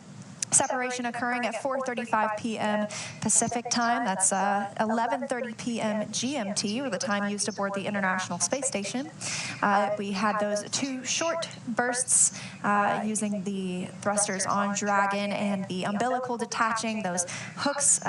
Separation occurring at 4:35 p.m. Pacific time. That's 11:30 p.m. GMT, or the time used aboard the International Space Station. We had those 2 short bursts using the thrusters on Dragon and the umbilical detaching, those hooks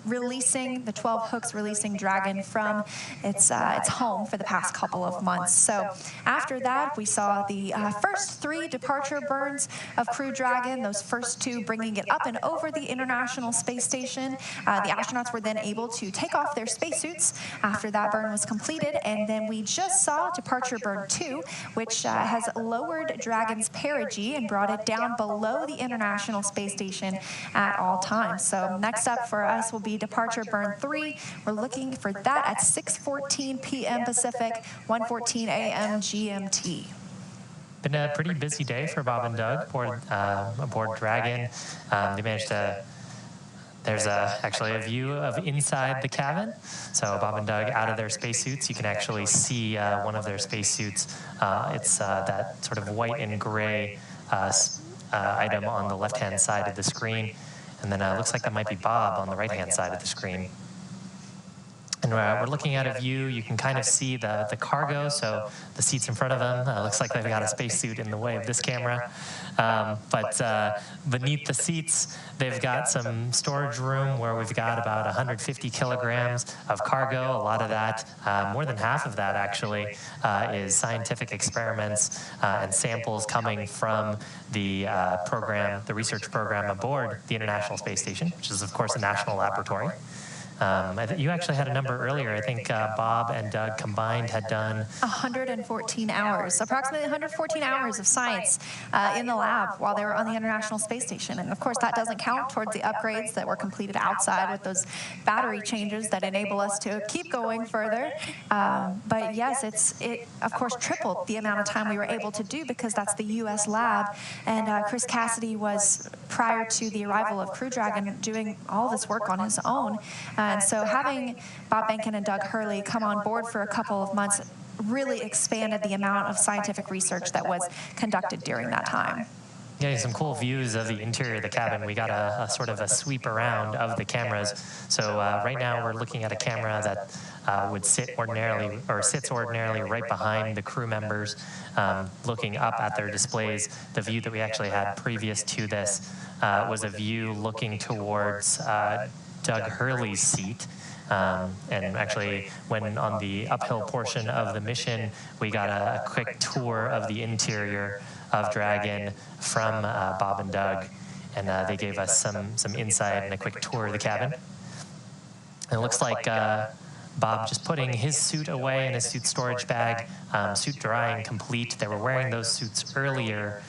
releasing, the 12 hooks releasing Dragon from its home for the past couple of months. So after that, we saw the first 3 departure burns of Crew Dragon, those first 2 bringing it up and over the International Space Station. The astronauts were then able to take off their spacesuits after that burn was completed, and then we just saw departure burn 2, which has lowered Dragon's perigee and brought it down below the International Space Station at all times. So next up for us will be departure burn 3. We're looking for that at 6:14 p.m. Pacific, 1:14 a.m. GMT. Been a pretty busy day for Bob and Doug aboard Dragon. They managed to. There's actually a view of inside the cabin. So Bob and Doug out of their spacesuits. You can actually see one of their spacesuits. It's that sort of white and gray item on the left-hand side of the screen. And then it looks like that might be Bob on the right-hand side of the screen. And we're looking at a view. You can kind of see the cargo, so the seats in front of them. Looks like they've got a spacesuit in the way of this camera. But beneath the seats, they've got some storage room where we've got about 150 kilograms of cargo. A lot of that, more than half of that actually, is scientific experiments and samples coming from the the research program aboard the International Space Station, which is, of course, a national laboratory. You actually had a number earlier. I think Bob and Doug combined had done 114 hours, approximately 114 hours of science in the lab while they were on the International Space Station. And of course, that doesn't count towards the upgrades that were completed outside with those battery changes that enable us to keep going further. But yes, it of course tripled the amount of time we were able to do, because that's the U.S. lab. And Chris Cassidy was, prior to the arrival of Crew Dragon, doing all this work on his own. And so having Bob Behnken and Doug Hurley come on board for a couple of months really expanded the amount of scientific research that was conducted during that time. Yeah, some cool views of the interior of the cabin. We got a sort of a sweep around of the cameras. So right now we're looking at a camera that would sit ordinarily, or sits ordinarily right behind the crew members, looking up at their displays. The view that we actually had previous to this was a view looking towards Doug Hurley's seat. And actually, when on the uphill portion of the mission, we got a quick tour of the interior of Dragon from Bob and Doug, and they gave us some insight and a quick tour of the cabin. And it looks like Bob just putting his suit away in his suit storage bag, suit drying complete. They were wearing those suits earlier,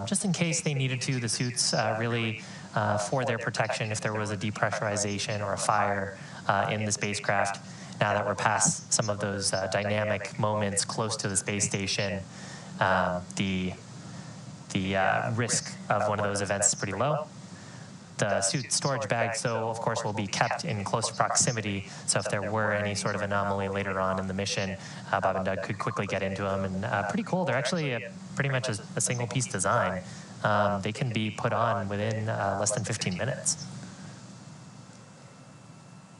just in case they needed to. The suits really for their protection if there was a depressurization or a fire in the spacecraft. Now that we're past some of those dynamic moments close to the space station, the risk of one of those events is pretty low. The suit storage bags, though, of course, will be kept in close proximity, so if there were any sort of anomaly later on in the mission, Bob and Doug could quickly get into them. And pretty cool. They're actually pretty much a single-piece design. They can be put on within less than 15 minutes.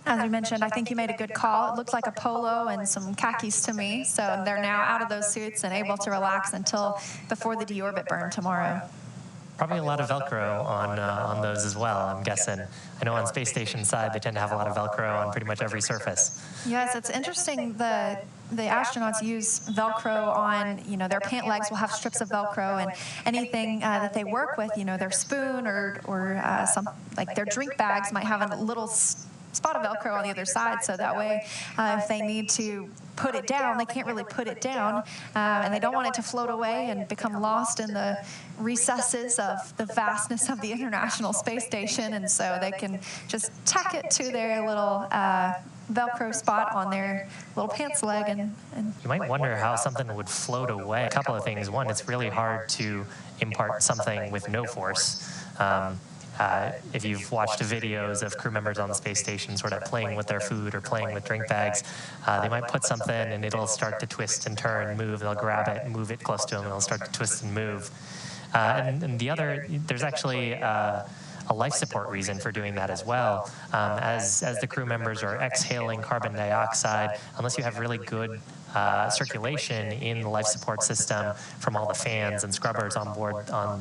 As we mentioned, I think you made a good call. It looked like a polo and some khakis to me, so they're now out of those suits and able to relax until before the deorbit burn tomorrow. Probably a lot of Velcro on those as well, I'm guessing. I know on space station side, they tend to have a lot of Velcro on pretty much every surface. Yes, it's interesting. The astronauts use Velcro on, their pant legs will have strips of Velcro, and anything that they work with, their spoon or some, like their drink bags might have a little spot of Velcro on the other side, so that way if they need to put it down, they can't really put it down, and they don't want it to float away and become lost in the recesses of the vastness of the International Space Station, and so they can just tack it to their little Velcro spot on their little pants leg. And you might wonder how something would float away. A couple of things. One, it's really hard to impart something with no force. If you've watched videos of crew members on the space station sort of playing with their food or playing with drink bags, they might put something and it'll start to twist and turn and move. They'll grab it and move it close to them, and it'll start to twist and move. And the other, there's actually a a life support reason for doing that as well. As the crew members are exhaling carbon dioxide, unless you have really good circulation in the life support system from all the fans and scrubbers on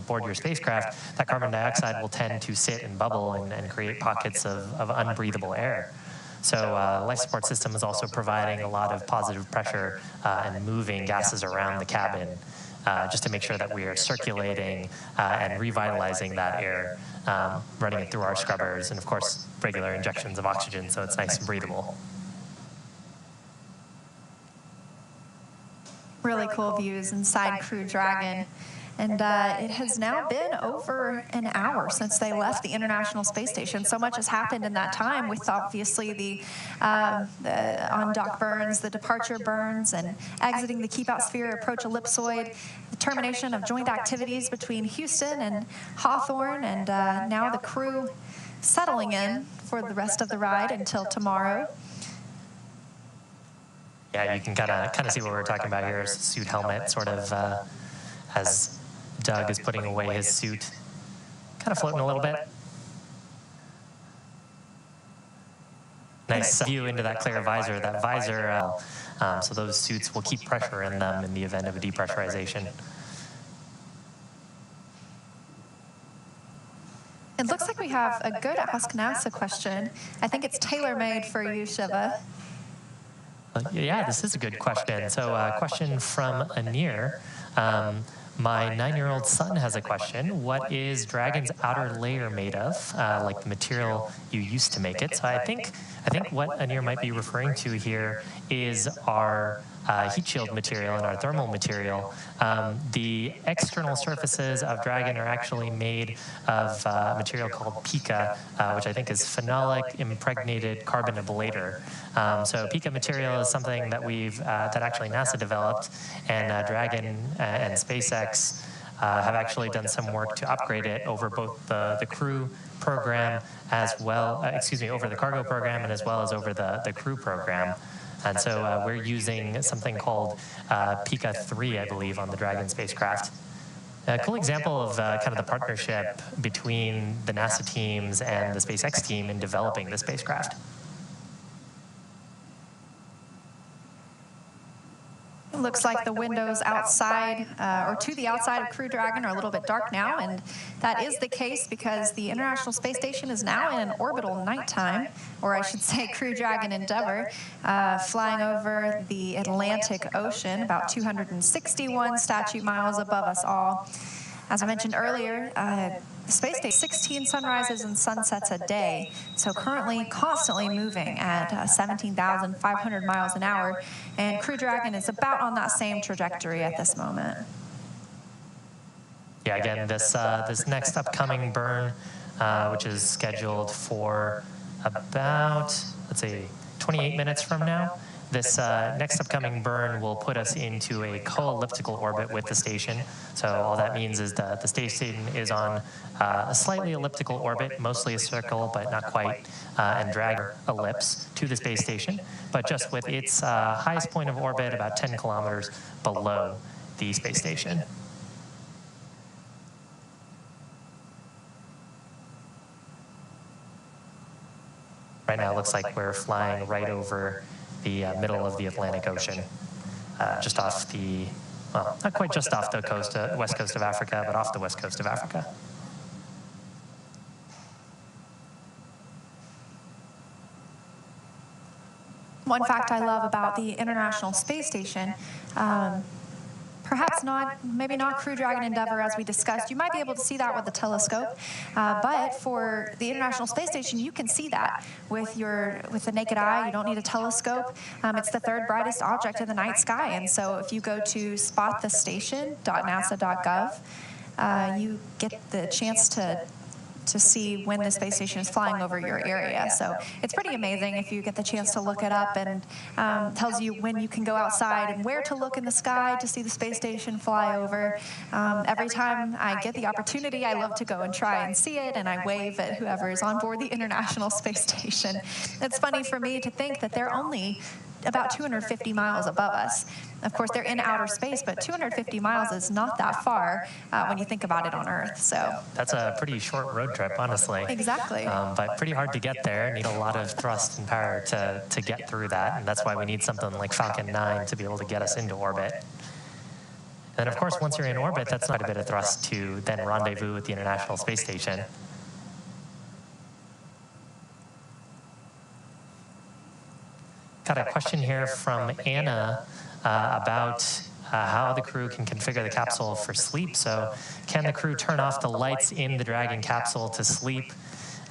board your spacecraft, that carbon dioxide will tend to sit and bubble and create pockets of unbreathable air. So the life support system is also providing a lot of positive pressure and moving gases around the cabin just to make sure that we are circulating and revitalizing that air, running it through our scrubbers, and of course regular injections of oxygen so it's nice and breathable. Really cool views inside Crew Dragon. And it has now been over an hour since they left the International Space Station. So much has happened in that time, with obviously the on-dock burns, the departure burns, and exiting the keep-out sphere, approach ellipsoid, the termination of joint activities between Houston and Hawthorne, and now the crew settling in for the rest of the ride until tomorrow. Yeah, you can kind of see what we're talking about here. Is the suit helmet, sort of as Doug is putting away his suit, kind of floating a little bit. Nice view into that clear visor. That visor, so those suits will keep pressure in them in the event of a depressurization. It looks like we have a good Ask NASA question. I think it's tailor-made for you, Shiva. Yeah, this is a good question. So a question from Anir. My 9-year-old son has a question. What is Dragon's outer layer made of, like the material you used to make it? So I think what Anir might be referring to here is our heat shield material and our thermal material. The external surfaces of Dragon are actually made of a material called pica, which I think is phenolic impregnated carbon ablator. So pica material is something that that actually NASA developed, and Dragon and SpaceX have actually done some work to upgrade it over both the crew program as well, over the cargo program and as well as over the crew program. And so we're using something called Pica 3, I believe, on the Dragon spacecraft. A cool example of kind of the partnership between the NASA teams and the SpaceX team in developing the spacecraft. It looks like the windows outside, or to the outside of Crew Dragon, are a little bit dark now, and that is the case because the International Space Station is now in an orbital nighttime, or I should say Crew Dragon Endeavour, flying over the Atlantic Ocean, about 261 statute miles above us all. As I mentioned earlier, the space station 16 sunrises and sunsets a day, so currently constantly moving at 17,500 miles an hour, and Crew Dragon is about on that same trajectory at this moment. Yeah, again, this next upcoming burn, which is scheduled for about, let's say, 28 minutes from now. This next upcoming burn will put us into a co-elliptical orbit with the station. So all that means is that the station is on a slightly elliptical orbit, mostly a circle, but not quite, and drag ellipse to the space station, but just with its highest point of orbit about 10 kilometers below the space station. Right now it looks like we're flying right over the middle of the Atlantic Ocean, just off the, well, not quite just off the coast, west coast of Africa, but off the west coast of Africa. One fact I love about the International Space Station, perhaps not, maybe not Crew Dragon Endeavour as we discussed. You might be able to see that with the telescope, but for the International Space Station, you can see that with the naked eye. You don't need a telescope. It's the third brightest object in the night sky, and so if you go to spotthestation.nasa.gov, you get the chance to see when the space station is flying over your area. So it's pretty amazing if you get the chance to look it up, and tells you when you can go outside and where to look in the sky to see the space station fly over. Every time I get the opportunity, I love to go and try and see it, and I wave at whoever is on board the International Space Station. It's funny for me to think that they're only about 250 miles above us. Of course, they're in outer space, but 250 miles is not that far when you think about it on Earth. So that's a pretty short road trip, honestly. Exactly. But pretty hard to get there. Need a lot of thrust and power to get through that, and that's why we need something like Falcon 9 to be able to get us into orbit. And of course, once you're in orbit, that's not a bit of thrust to then rendezvous with the International Space Station. Got a question here from Anna about how the crew can configure the capsule for sleep. So can the crew turn off the lights in the Dragon capsule to sleep?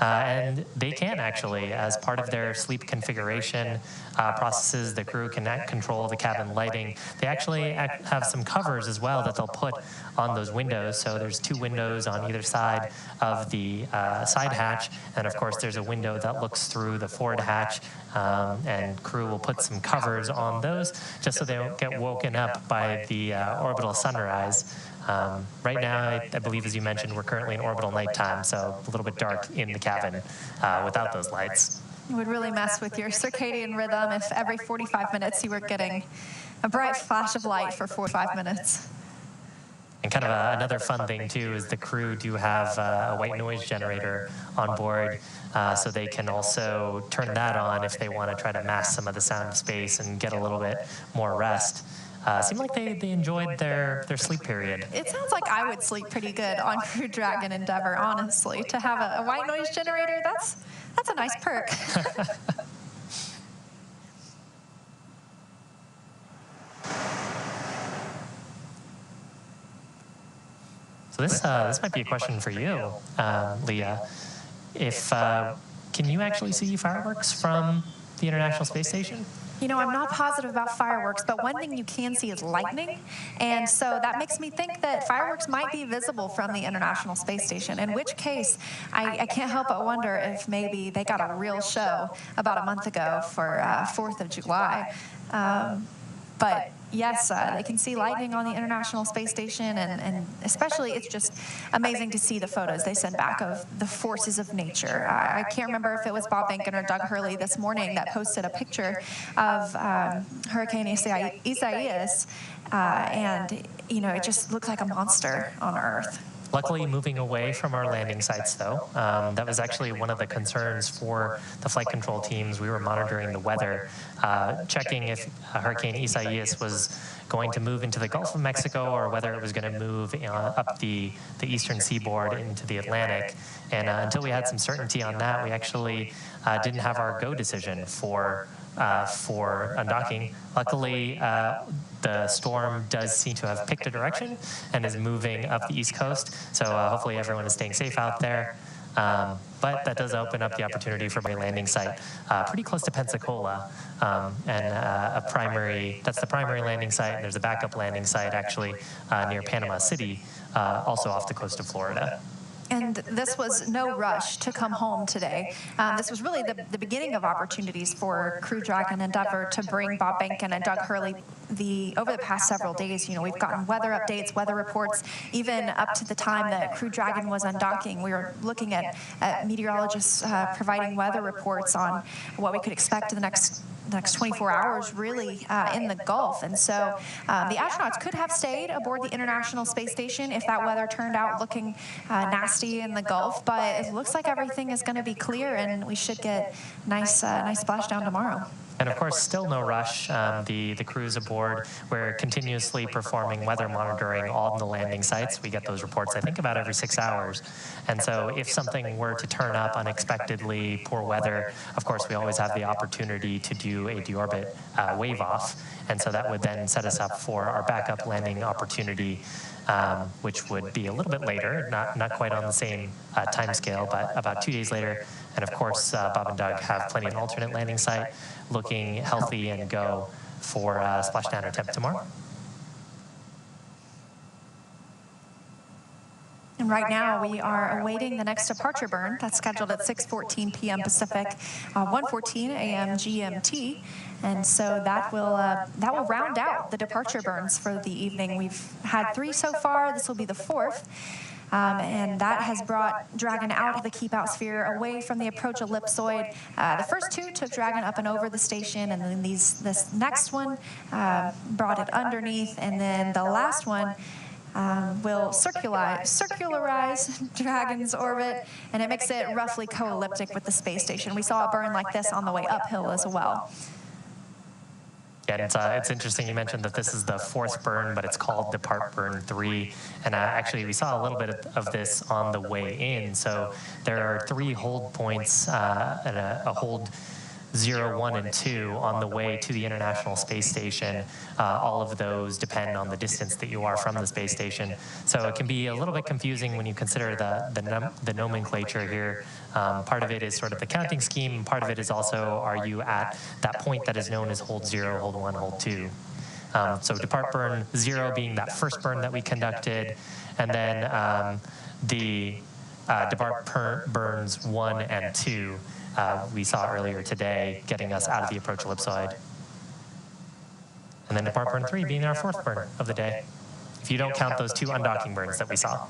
And they can, actually. As part of their sleep configuration processes, the crew can control the cabin lighting. They actually have some covers as well that they'll put on those windows. So there's 2 windows on either side of the side hatch, and of course there's a window that looks through the forward hatch, and crew will put some covers on those just so they don't get woken up by the orbital sunrise. Right now, I believe, as you mentioned, we're currently in orbital nighttime, so a little bit dark in the cabin without those lights. It would really mess with your circadian rhythm if every 45 minutes you were getting a bright flash of light for 45 minutes. And kind of another fun thing, too, is the crew do have a white noise generator on board, so they can also turn that on if they want to try to mask some of the sound of space and get a little bit more rest. Seemed like they enjoyed their sleep period. It sounds like I would sleep pretty good on Crew Dragon Endeavour, honestly. To have a white noise generator, that's a nice perk. So this might be a question for you, Leah. Can you actually see fireworks from the International Space Station? You know, I'm not positive about fireworks, but one thing you can see is lightning. And so that makes me think that fireworks might be visible from the International Space Station, in which case I can't help but wonder if maybe they got a real show about a month ago for 4th of July. But yes, they can see lightning on the International Space Station, and especially it's just amazing to see the photos they send back of the forces of nature. I can't remember if it was Bob Behnken or Doug Hurley this morning that posted a picture of Hurricane Isaias, and, you know, it just looks like a monster on Earth. Luckily, moving away from our landing sites, though, that was actually one of the concerns for the flight control teams. We were monitoring the weather, checking if Hurricane Isaias was going to move into the Gulf of Mexico or whether it was going to move up the eastern seaboard into the Atlantic. And until we had some certainty on that, we actually didn't have our go decision for undocking. Luckily, the storm does seem to have picked a direction and is moving up the East Coast, so hopefully everyone is staying safe out there. But that does open up the opportunity for a landing site pretty close to Pensacola, and that's the primary landing site, and there's a backup landing site actually near Panama City, also off the coast of Florida. And this was no rush to come home today. This was really the beginning of opportunities for Crew Dragon Endeavour to bring Bob Behnken and Doug Hurley. Over the past several days, you know, we've gotten weather updates, weather reports, even up to the time that Crew Dragon was undocking. We were looking at meteorologists providing weather reports on what we could expect in the next 24 hours, really, in the Gulf. And so the astronauts could have stayed aboard the International Space Station if that weather turned out looking nasty in the Gulf. But it looks like everything is going to be clear, and we should get nice splashdown tomorrow. And of course, still no rush. The crews aboard, we're continuously performing weather monitoring on the landing sites. We get those reports, I think, about every 6 hours. And so if something were to turn up unexpectedly, poor weather, of course, we always have the opportunity to do a deorbit wave off. And so that would then set us up for our backup landing opportunity, which would be a little bit later, not quite on the same time scale, but about 2 days later. And of course, Bob and Doug have plenty of an alternate landing site looking healthy and go for splashdown attempt tomorrow. And right now, we are awaiting the next departure burn. That's scheduled at 6:14 p.m. Pacific, 1:14 a.m. GMT. And so that will round out the departure burns for the evening. We've had 3 so far. This will be the 4th. and that has brought Dragon out of the keep out sphere, away from the approach ellipsoid. The first two took Dragon up and over the station, and then this next one brought it underneath, and then the last one will circularize Dragon's orbit, and it makes it roughly co-elliptic with the space station. We saw it burn like this on the way uphill as well. And it's interesting you mentioned that this is the fourth burn, but it's called Depart Burn 3. And actually, we saw a little bit of this on the way in. So there are 3 hold points and a hold 0, 1, and 2 on the way to the International Space Station. All of those depend on the distance that you are from the space station. So it can be a little bit confusing when you consider the nomenclature here. Part of it is sort of the counting scheme. Part of it is also, are you at that point that is known as hold 0, hold 1, hold 2. So Depart Burn 0 being that first burn that we conducted, and then the Depart Burns 1 and 2 we saw earlier today, getting us out of the approach ellipsoid. And then Depart Burn 3 being our fourth burn of the day, if you don't count those 2 undocking burns that we saw.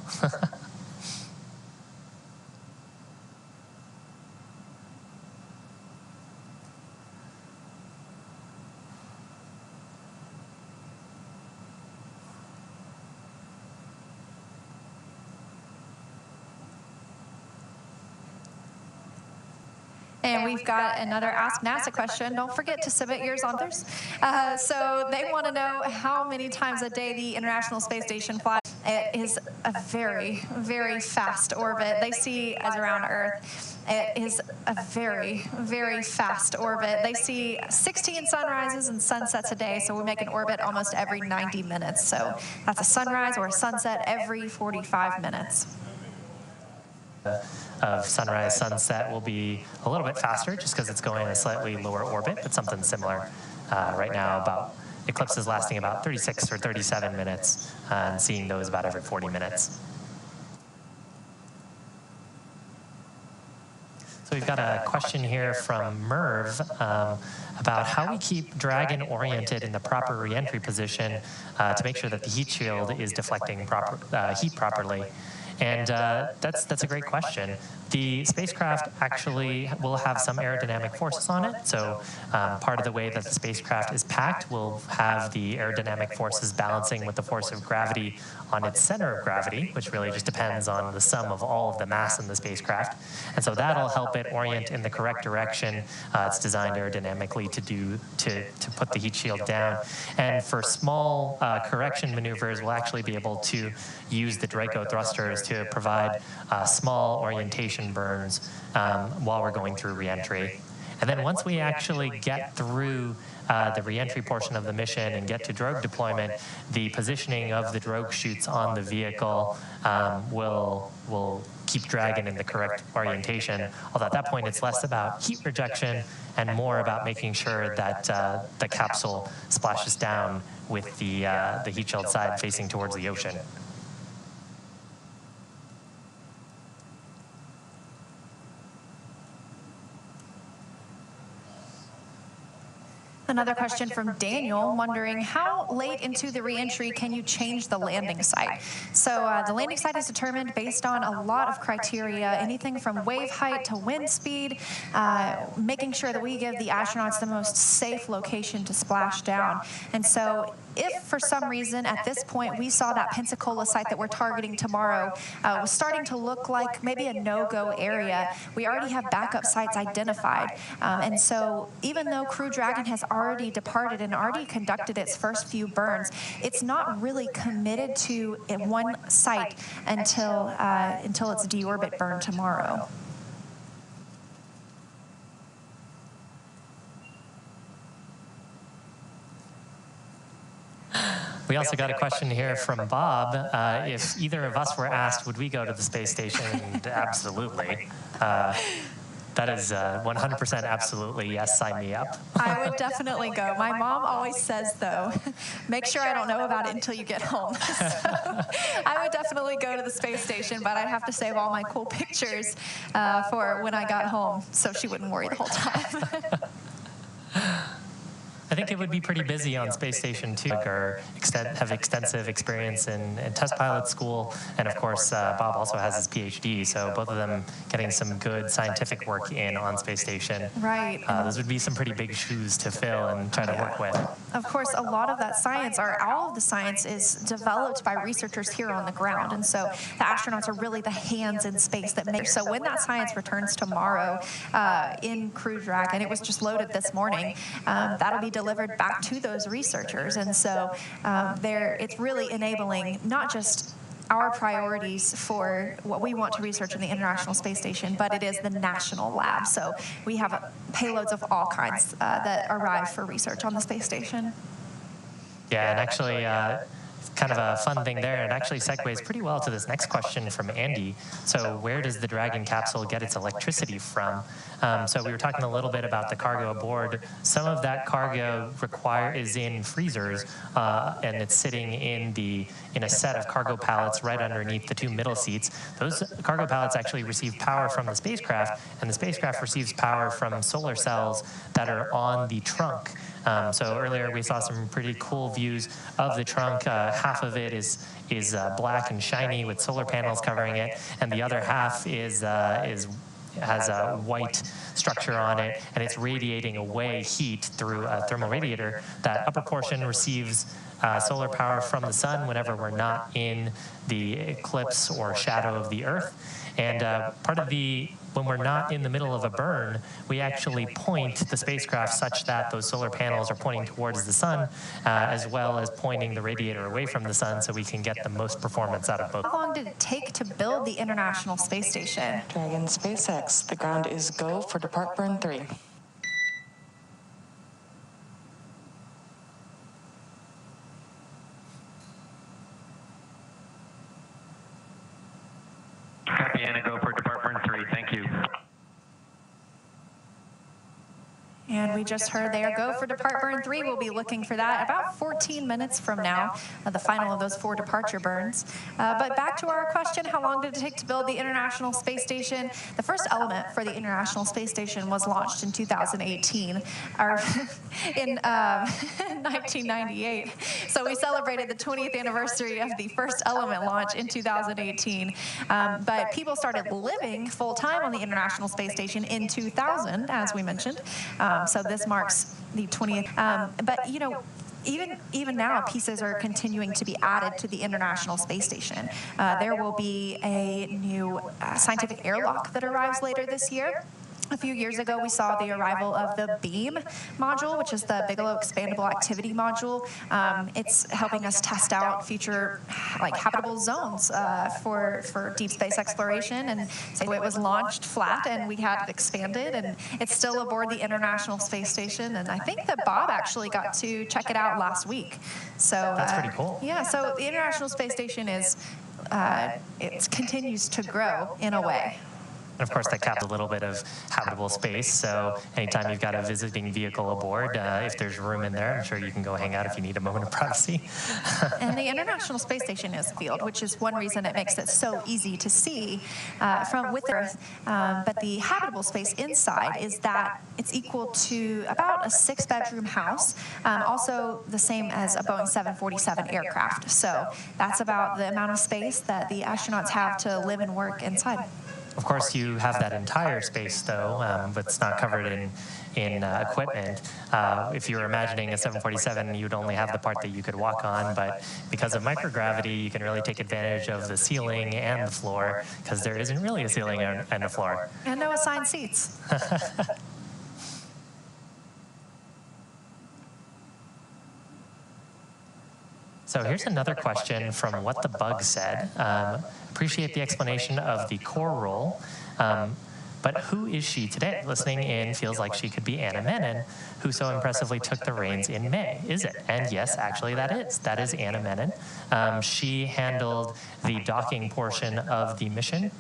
And we've got another Ask NASA question. Don't forget to submit yours on Thursday. So they want to know how many times a day the International Space Station flies. It is a very, very fast orbit. They see as around Earth. It is a very, very fast orbit. They see 16 sunrises and sunsets a day, so we make an orbit almost every 90 minutes. So that's a sunrise or a sunset every 45 minutes. Of sunrise, sunset will be a little bit faster just because it's going in a slightly lower orbit, but something similar. Right now, about eclipses lasting about 36 or 37 minutes, and seeing those about every 40 minutes. So we've got a question here from Merv about how we keep Dragon oriented in the proper reentry position to make sure that the heat shield is deflecting heat properly. And that's a great question. The spacecraft actually will have some aerodynamic forces on it. So part of the way that the spacecraft is packed will have the aerodynamic forces balancing with the force of gravity on its center of gravity, which really just depends on the sum of all of the mass in the spacecraft. And so that'll help it orient in the correct direction. It's designed aerodynamically to put the heat shield down. And for small correction maneuvers, we'll actually be able to use the Draco thrusters to provide small orientation burns while we're going through reentry. And then once we actually get through the reentry portion of the mission and get to drogue deployment, the positioning of the drogue chutes on the vehicle will keep Dragon in the correct orientation. Although at that point it's less about heat rejection and more about making sure that the capsule splashes down with the heat shield side facing towards the ocean. Another question from Daniel, wondering how late into the reentry can you change the landing site? So the landing site is determined based on a lot of criteria, anything from wave height to wind speed, making sure that we give the astronauts the most safe location to splash down. And so if for some reason at this point we saw that Pensacola site that we're targeting tomorrow was starting to look like maybe a no-go area, we already have backup sites identified. And so even though Crew Dragon has already departed and already conducted its first few burns, it's not really committed to one site until its deorbit burn tomorrow. We also got a question here from Bob. If either of us were asked, would we go to the space station? Absolutely. That is 100% absolutely yes, sign me up. I would definitely go. My mom always says, though, make sure I don't know about it until you get home. So I would definitely go to the space station, but I'd have to save all my cool pictures for when I got home so she wouldn't worry the whole time. I think it would be pretty busy on space station too. Have extensive experience in test pilot school, and of course Bob also has his PhD, so both of them getting some good scientific work in on space station. Right. Those would be some pretty big shoes to fill and try to work with. Of course, a lot of that science, or all of the science, is developed by researchers here on the ground, and so the astronauts are really the hands in space that make. So when that science returns tomorrow in Crew Dragon, it was just loaded this morning. That'll be delivered back to those researchers, and so it's really enabling not just our priorities for what we want to research in the International Space Station, but it is the national lab. So we have payloads of all kinds that arrive for research on the space station. Yeah, and actually, kind of a fun thing there, and actually segues pretty well to this next question from Andy. So where does the Dragon capsule get its electricity from? So we were talking a little bit about the cargo aboard. Some of that cargo is in freezers, and it's sitting in a set of cargo pallets right underneath the two middle seats. Those cargo pallets actually receive power from the spacecraft, and the spacecraft receives power from solar cells that are on the trunk. So earlier we saw some pretty cool views of the trunk. Half of it is black and shiny with solar panels covering it, and the other half has a white structure on it, and it's radiating away heat through a thermal radiator. That upper portion receives solar power from the sun whenever we're not in the eclipse or shadow of the Earth. And when we're not in the middle of a burn, we actually point the spacecraft such that those solar panels are pointing towards the sun, as well as pointing the radiator away from the sun, so we can get the most performance out of both. How long did it take to build the International Space Station? Dragon SpaceX, the ground is go for depart burn 3. Copy, Anna, go for depart burn 3. Thank you. And we just heard they are go for depart burn 3. We'll be looking for that about 14 minutes from now, the final of those 4 departure burns. But back to our question, how long did it take to build the International Space Station? The first element for the International Space Station was launched in 2018, or in 1998. So we celebrated the 20th anniversary of the first element launch in 2018. But people started living full-time on the International Space Station in 2000, as we mentioned. So this marks the 20th. But, you know, even now, pieces are continuing to be added to the International Space Station. There will be a new scientific airlock that arrives later this year. A few years ago, we saw the arrival of the BEAM module, which is the Bigelow Expandable Activity Module. It's helping us test out future habitable zones for deep space exploration. And so it was launched flat, and we had it expanded, and it's still aboard the International Space Station. And I think that Bob actually got to check it out last week. So that's pretty cool. Yeah. So the International Space Station it continues to grow in a way. And of course, that caps a little bit of habitable space. So anytime you've got a visiting vehicle aboard, if there's room in there, I'm sure you can go hang out if you need a moment of privacy. And the International Space Station is field, which is one reason it makes it so easy to see from with Earth. But the habitable space inside is that it's equal to about a 6-bedroom house, also the same as a Boeing 747 aircraft. So that's about the amount of space that the astronauts have to live and work inside. Of course, you have that entire space, though, but it's not covered in equipment. If you were imagining a 747, you'd only have the part that you could walk on, but because of microgravity, you can really take advantage of the ceiling and the floor, because there isn't really a ceiling and a floor. And no assigned seats. So here's another question from What the Bug Said. Appreciate the explanation of the core role, but who is she today? Listening in feels like she could be Anna Menon, who so impressively took the reins in May. Is it? And yes, actually that is. That is Anna Menon. She handled the docking portion of the mission.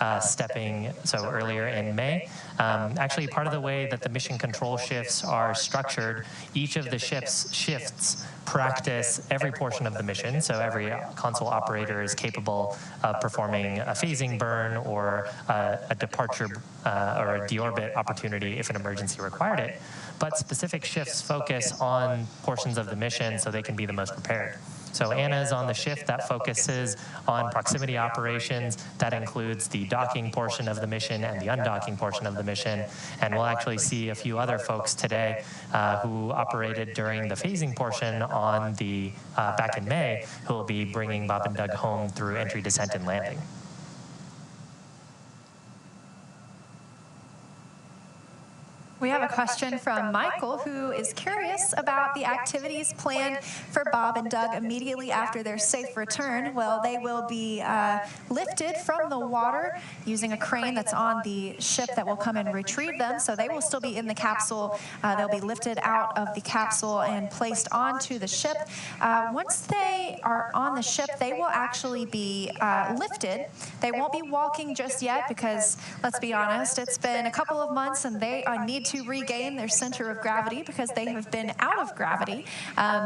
earlier in May. Actually, part of the way that the mission control shifts are structured, each of the shifts practice every portion of the mission. So every console operator is capable of performing a phasing burn or a departure or a deorbit opportunity if an emergency required it. But specific shifts focus on portions of the mission so they can be the most prepared. So Anna is on the shift that focuses on proximity operations. That includes the docking portion of the mission and the undocking portion of the mission. And we'll actually see a few other folks today who operated during the phasing portion on the back in May, who will be bringing Bob and Doug home through entry, descent, and landing. We have a question from Michael, who is curious about the activities planned for Bob and Doug immediately after their safe return. Well, they will be lifted from the water using a crane that's on the ship that will come and retrieve them. So they will still be in the capsule. They'll be lifted out of the capsule and placed onto the ship. Once they are on the ship, they will actually be lifted. They won't be walking just yet because, let's be honest, it's been a couple of months and they need to regain their center of gravity because they have been out of gravity.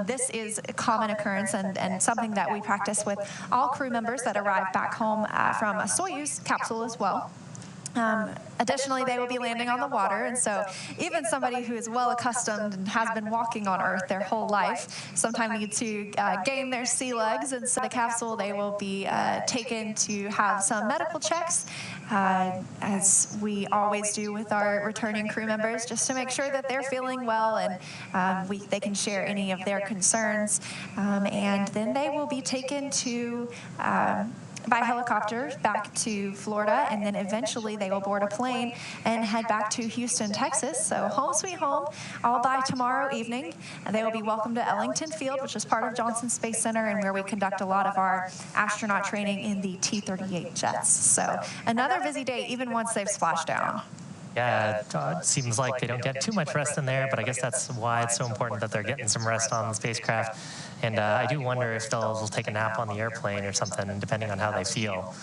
This is a common occurrence and something that we practice with all crew members that arrive back home from a Soyuz capsule as well. Additionally, they will be landing on the water, and so even somebody who is well accustomed and has been walking on Earth their whole life sometimes needs to gain their sea legs, and so the capsule, they will be taken to have some medical checks, as we always do with our returning crew members, just to make sure that they're feeling well and they can share any of their concerns, and then they will be taken to by helicopter back to Florida, and then eventually they will board a plane and head back to Houston, Texas. So home sweet home, all by tomorrow evening. And they will be welcomed to Ellington Field, which is part of Johnson Space Center and where we conduct a lot of our astronaut training in the T-38 jets. So another busy day, even once they've splashed down. Yeah, it seems like they don't get too much rest in there, but I guess that's why it's so important that they're getting some rest on the spacecraft. And I do wonder if they'll take a nap on the airplane or something, depending on how they feel.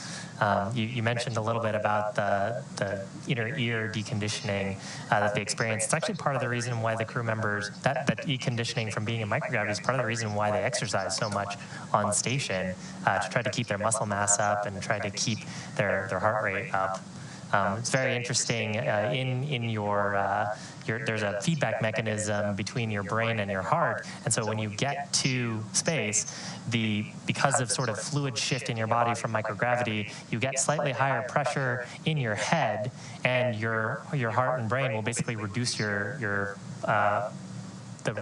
You mentioned a little bit about the inner ear deconditioning that they experience. It's actually part of the reason why the crew members, that deconditioning from being in microgravity is part of the reason why they exercise so much on station, to try to keep their muscle mass up and try to keep their heart rate up. It's very interesting. In your there's a feedback mechanism between your brain and your heart, and so when you get to space, because of sort of fluid shift in your body from microgravity, you get slightly higher pressure in your head, and your heart and brain will basically reduce the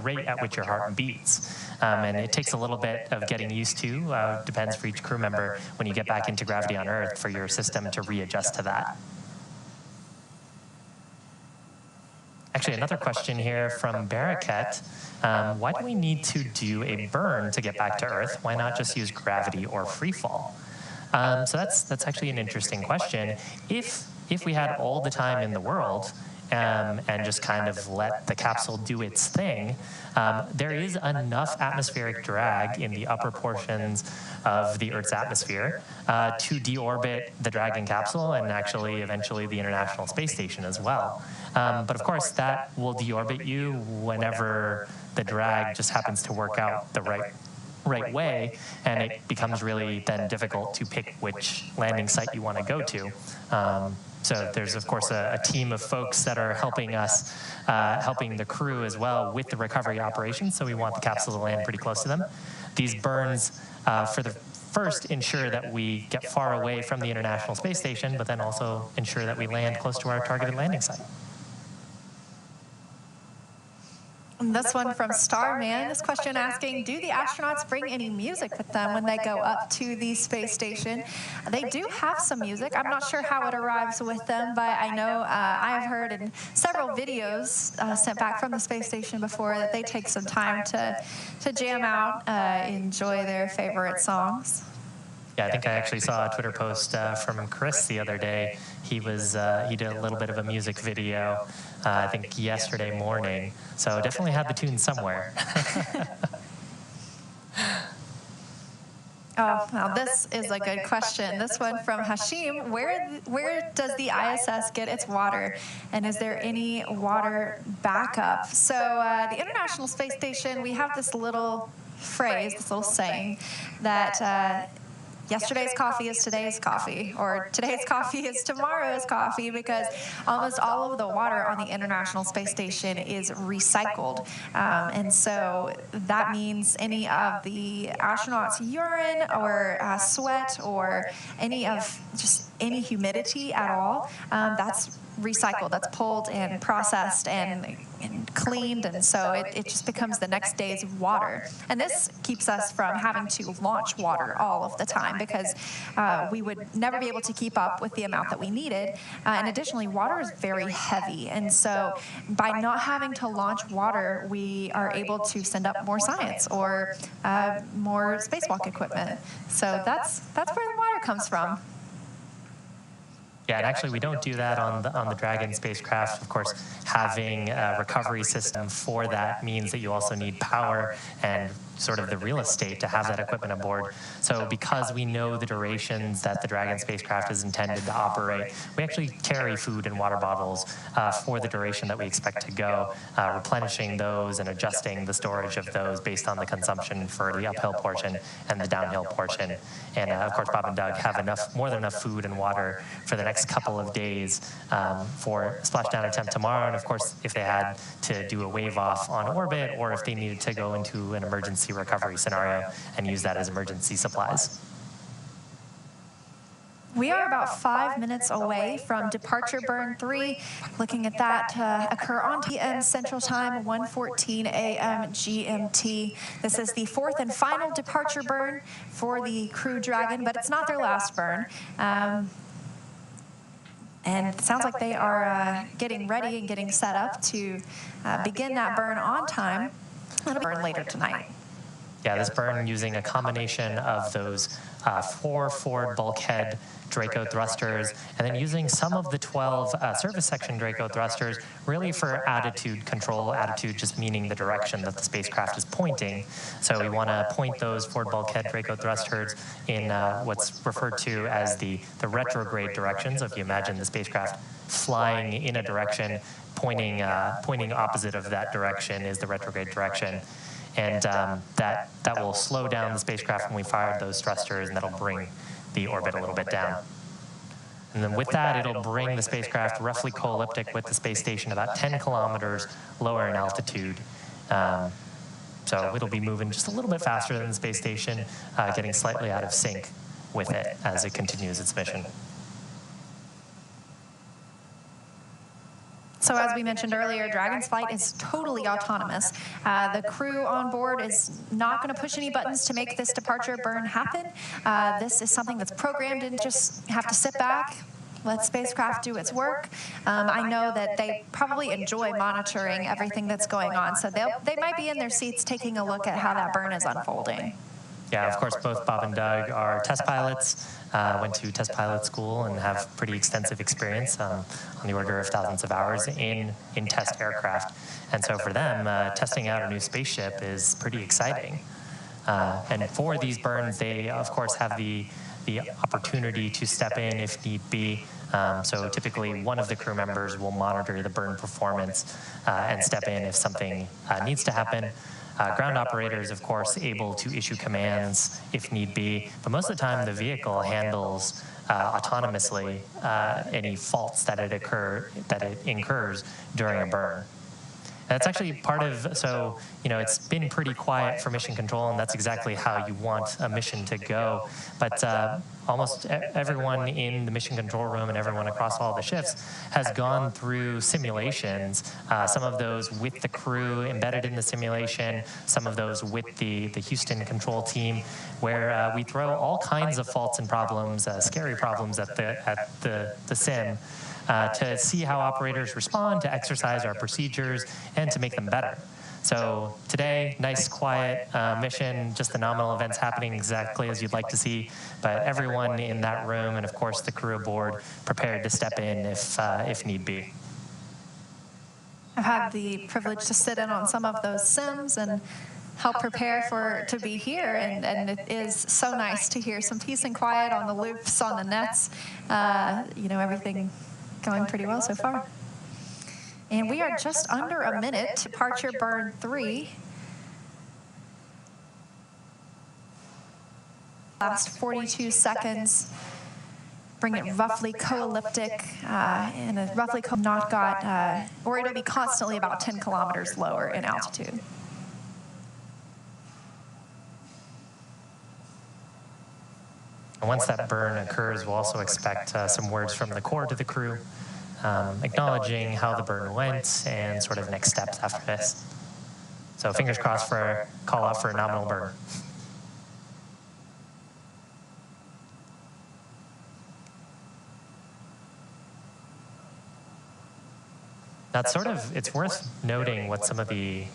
rate at which your heart beats. And it takes a little bit of getting used to, depends for each crew member, when you get back into gravity on Earth, for your system to readjust to that. Actually, another question here from Baraket. Why do we need to do a burn to get back to Earth? Why not just use gravity or free fall? So that's actually an interesting question. If we had all the time in the world, and just kind of let the capsule do its thing, there is enough atmospheric drag in the upper portions of the Earth's atmosphere to deorbit the Dragon capsule and actually eventually the International Space Station as well. But of course, that will deorbit you whenever the drag just happens to work out the right way, and it becomes really then difficult to pick which landing site you want to go to. So there's, of course, a team of folks that are helping us, helping the crew as well with the recovery operations, so we want the capsule to land pretty close to them. These burns, for the first, ensure that we get far away from the International Space Station, but then also ensure that we land close to our targeted landing site. And this one from Starman, this question asking, do the astronauts bring any music with them when they go up to the space station? They do have some music. I'm not sure how it arrives with them, but I know I've heard in several videos sent back from the space station before that they take some time to jam out, enjoy their favorite songs. Yeah, I think I actually saw a Twitter post from Chris the other day. He did a little bit of a music video, I think yesterday morning. So definitely had the tune somewhere. Oh, now this is a good question. This one from Hashim. Where does the ISS get its water? And is there any water backup? So the International Space Station, we have this little phrase, this little saying that yesterday's coffee is today's coffee, or today's coffee is tomorrow's coffee, because almost all of the water on the International Space Station is recycled. And so that means any of the astronauts' urine or sweat or any humidity at all, that's recycled, that's pulled and processed and cleaned, and so it just becomes the next day's water. And this keeps us from having to launch water all of the time, because we would never be able to keep up with the amount that we needed. And additionally, water is very heavy, and so by not having to launch water, we are able to send up more science or more spacewalk equipment. So that's where the water comes from. Yeah, and actually we don't do that on the Dragon spacecraft. Of course, having a recovery system for that means that you also need power and sort of the real estate to have that equipment aboard. So because we know the durations that the Dragon spacecraft is intended to operate, we actually carry food and water bottles for the duration that we expect to go, replenishing those and adjusting the storage of those based on the consumption for the uphill portion and the downhill portion. And of course, Bob and Doug have more than enough food and water for the next couple of days for splashdown attempt tomorrow. And of course, if they had to do a wave off on orbit, or if they needed to go into an emergency recovery scenario and use that as emergency supplies. We are about 5 minutes away from departure burn 3. Looking at that occur on PM Central Time, 1:14 a.m. GMT. This is the fourth and final departure burn for the Crew Dragon, but it's not their last burn. And it sounds like they are getting ready and getting set up to begin that burn on time. It'll burn later tonight. Yeah, this burn using a combination of those 4 forward bulkhead Draco thrusters, and then using some of the 12 surface section Draco thrusters really for attitude control, attitude just meaning the direction that the spacecraft is pointing. So we want to point those forward bulkhead Draco thrusters in what's referred to as the retrograde direction. So if you imagine the spacecraft flying in a direction, pointing opposite of that direction is the retrograde direction. And that will slow down the spacecraft when we fire those thrusters, and that'll bring the orbit a little bit down. And then with that, it'll bring the spacecraft roughly co-elliptic with the space station, about 10 kilometers lower in altitude. So it'll be moving just a little bit faster than the space station, getting slightly out of sync with it as it continues its mission. So as we mentioned earlier, Dragon's flight is totally autonomous. The crew on board is not going to push any buttons to make this departure burn happen. This is something that's programmed, and just have to sit back, let spacecraft do its work. I know that they probably enjoy monitoring everything that's going on, so they might be in their seats taking a look at how that burn is unfolding. Yeah, of course, both Bob and Doug are test pilots, went to test pilot school and have pretty extensive experience on the order of thousands of hours in test aircraft. And so for them, testing out a new spaceship is pretty exciting. And for these burns, they, of course, have the opportunity to step in if need be. So typically, one of the crew members will monitor the burn performance and step in if something needs to happen. Ground operators, of course, able to issue commands if need be, but most of the time the vehicle handles autonomously any faults that it incurs during a burn. That's actually part of, so, it's been pretty quiet for mission control, and that's exactly how you want a mission to go. But almost everyone in the mission control room and everyone across all the shifts has gone through simulations, some of those with the crew embedded in the simulation, some of those with the Houston control team, where we throw all kinds of faults and problems, scary problems at the sim, to see how operators respond, to exercise our procedures, and to make them better. So today, nice, quiet mission, just the nominal events happening exactly as you'd like to see, but everyone in that room, and of course the crew aboard, prepared to step in if need be. I've had the privilege to sit in on some of those sims, and help prepare to be here, and it is so nice to hear some peace and quiet on the loops, on the nets. Everything going pretty well so far. And we are just under a minute to departure burn 3. Last 42 seconds. Bring it roughly co-elliptic and a roughly not got, or it'll be constantly about 10 kilometers lower in altitude. Once that burn occurs, we'll also expect some words from the core to the crew, acknowledging how the burn went and sort of next steps after this. So fingers crossed for a call out for a nominal burn. It's worth noting what some of the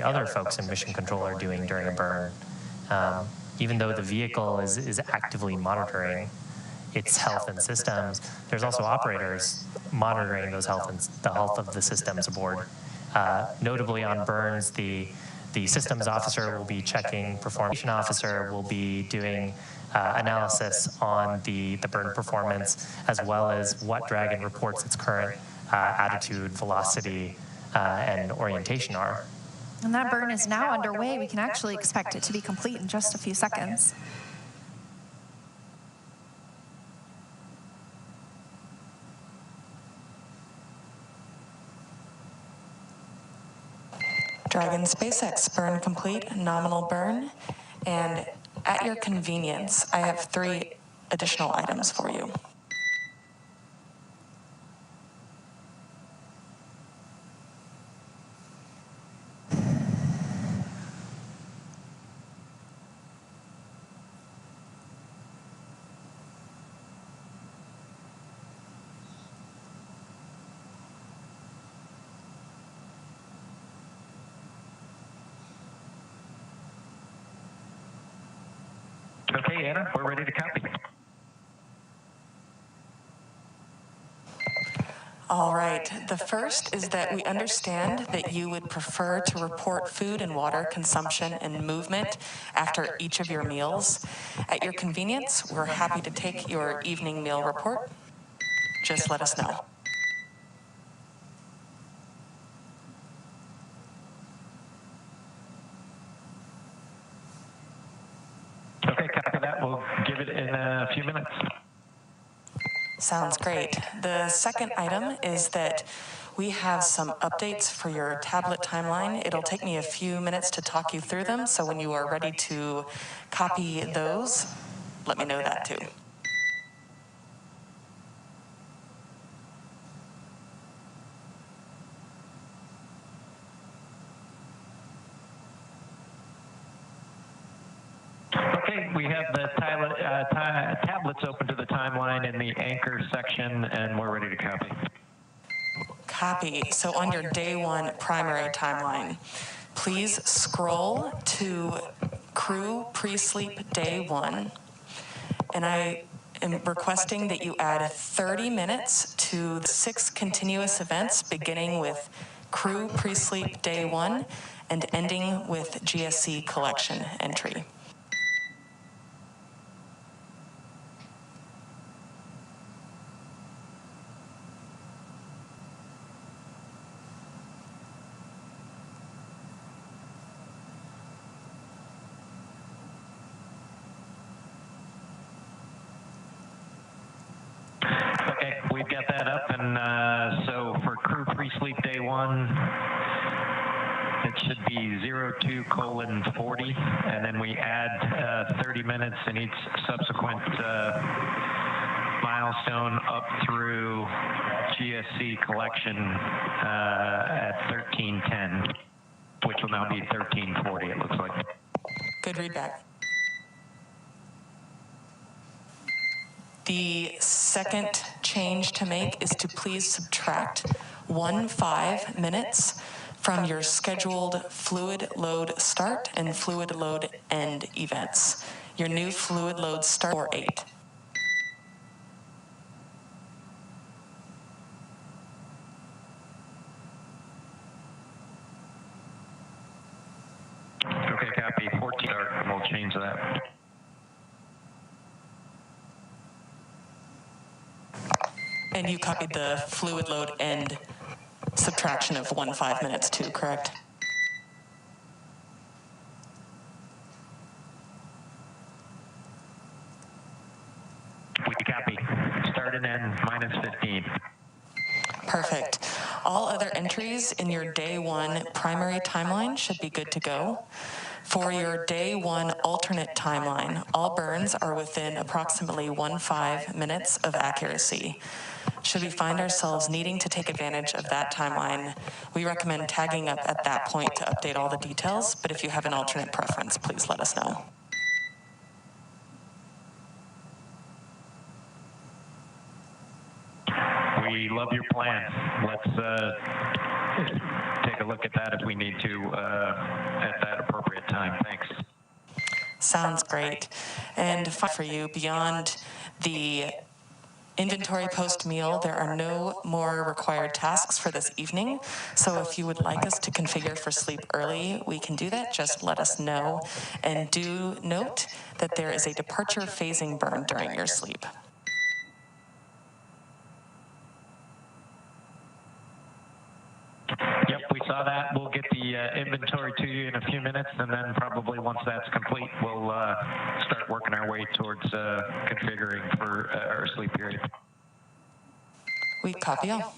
other folks in mission control are doing during a burn. Even though the vehicle is actively monitoring its health and systems, there's also operators monitoring the health of the systems aboard. Notably on burns, the systems officer will be checking performance. The officer will be doing analysis on the burn performance, as well as what Dragon reports its current attitude, velocity, and orientation are. And that burn is now underway. We can actually expect it to be complete in just a few seconds. Dragon SpaceX burn complete, nominal burn, and at your convenience, I have 3 additional items for you. Okay, Anna, we're ready to copy. All right. The first is that we understand that you would prefer to report food and water consumption and movement after each of your meals. At your convenience, we're happy to take your evening meal report. Just let us know. Okay, copy that. We'll give it in a few minutes. Sounds great. The second item is that we have some updates for your tablet timeline. It'll take me a few minutes to talk you through them, so when you are ready to copy those, let me know that too. Okay, we have the tablets open to the timeline in the anchor section, and we're ready to copy. Copy. So on your day 1 primary timeline, please scroll to crew pre-sleep day 1, and I am requesting that you add 30 minutes to the 6 continuous events, beginning with crew pre-sleep day 1 and ending with GSC collection entry. Okay, we've got that up, and so for crew pre-sleep day 1, it should be 02:40, and then we add 30 minutes in each subsequent milestone up through GSC collection at 13:10, which will now be 13:40, it looks like. Good readback. The second change to make is to please subtract 15 minutes from your scheduled fluid load start and fluid load end events. Your new fluid load start or 8. Okay, Okay, copy. 14 start, and we'll change that. And you copied the fluid load and subtraction of 15 minutes too, correct? We copy. Start and end, minus 15. Perfect. All other entries in your day one primary timeline should be good to go. For your day one alternate timeline, all burns are within approximately 15 minutes of accuracy. Should we find ourselves needing to take advantage of that timeline, we recommend tagging up at that point to update all the details, but if you have an alternate preference, please let us know. We love your plan. Let's take a look at that if we need to at that appropriate time. Thanks. Sounds great. And for you, beyond the inventory post-meal, there are no more required tasks for this evening. So if you would like us to configure for sleep early, we can do that. Just let us know. And do note that there is a departure phasing burn during your sleep. Yep, we saw that. We'll get the inventory to you in a few minutes, and then probably once that's complete, we'll start working our way towards configuring for our sleep period. We copy all.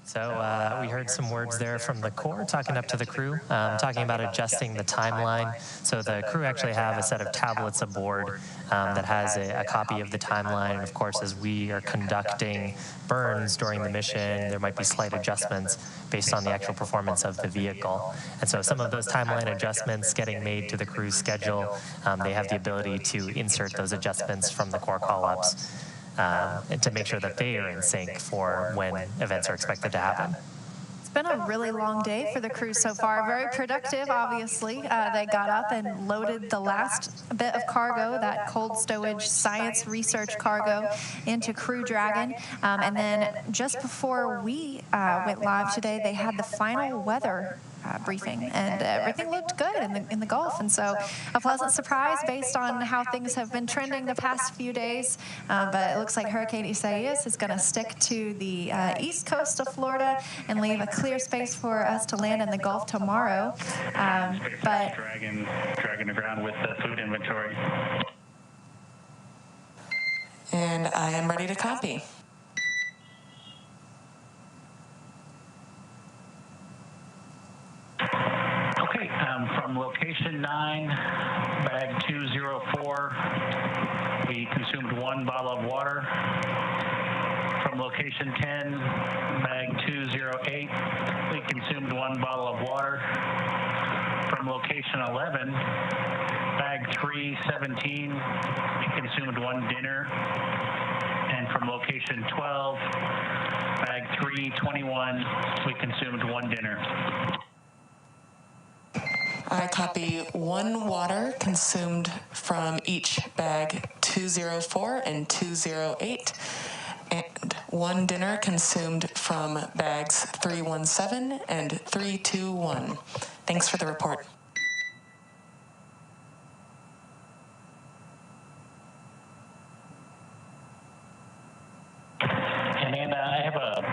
So we heard some words there from the Corps talking up to the crew, talking about adjusting the timeline. So the crew actually have a set of tablets aboard that has a copy of the timeline. And of course, as we are conducting burns during the mission, there might be slight adjustments based on the actual performance of the vehicle. And so some of those timeline adjustments getting made to the crew's schedule, they have the ability to insert those adjustments from the Corps call-ups. And to make sure that they are in sync for when events are expected to happen. It's been a really long day for the crew so far. Very productive, obviously. They got up and loaded the last bit of cargo, that cold stowage science research cargo, into Crew Dragon. And then just before we went live today, they had the final weather briefing, and everything looked good in the Gulf, and so a pleasant surprise based on how things have been trending the past few days. But it looks like Hurricane Isaias is going to stick to the east coast of Florida and leave a clear space for us to land in the Gulf tomorrow. But Dragon to ground with the food inventory. And I am ready to copy. Okay, from location 9, bag 204, we consumed 1 bottle of water. From location 10, bag 208, we consumed 1 bottle of water. From location 11, bag 317, we consumed 1 dinner. And from location 12, bag 321, we consumed 1 dinner. I copy 1 water consumed from each bag 204 and 208, and 1 dinner consumed from bags 317 and 321. Thanks for the report. And I have a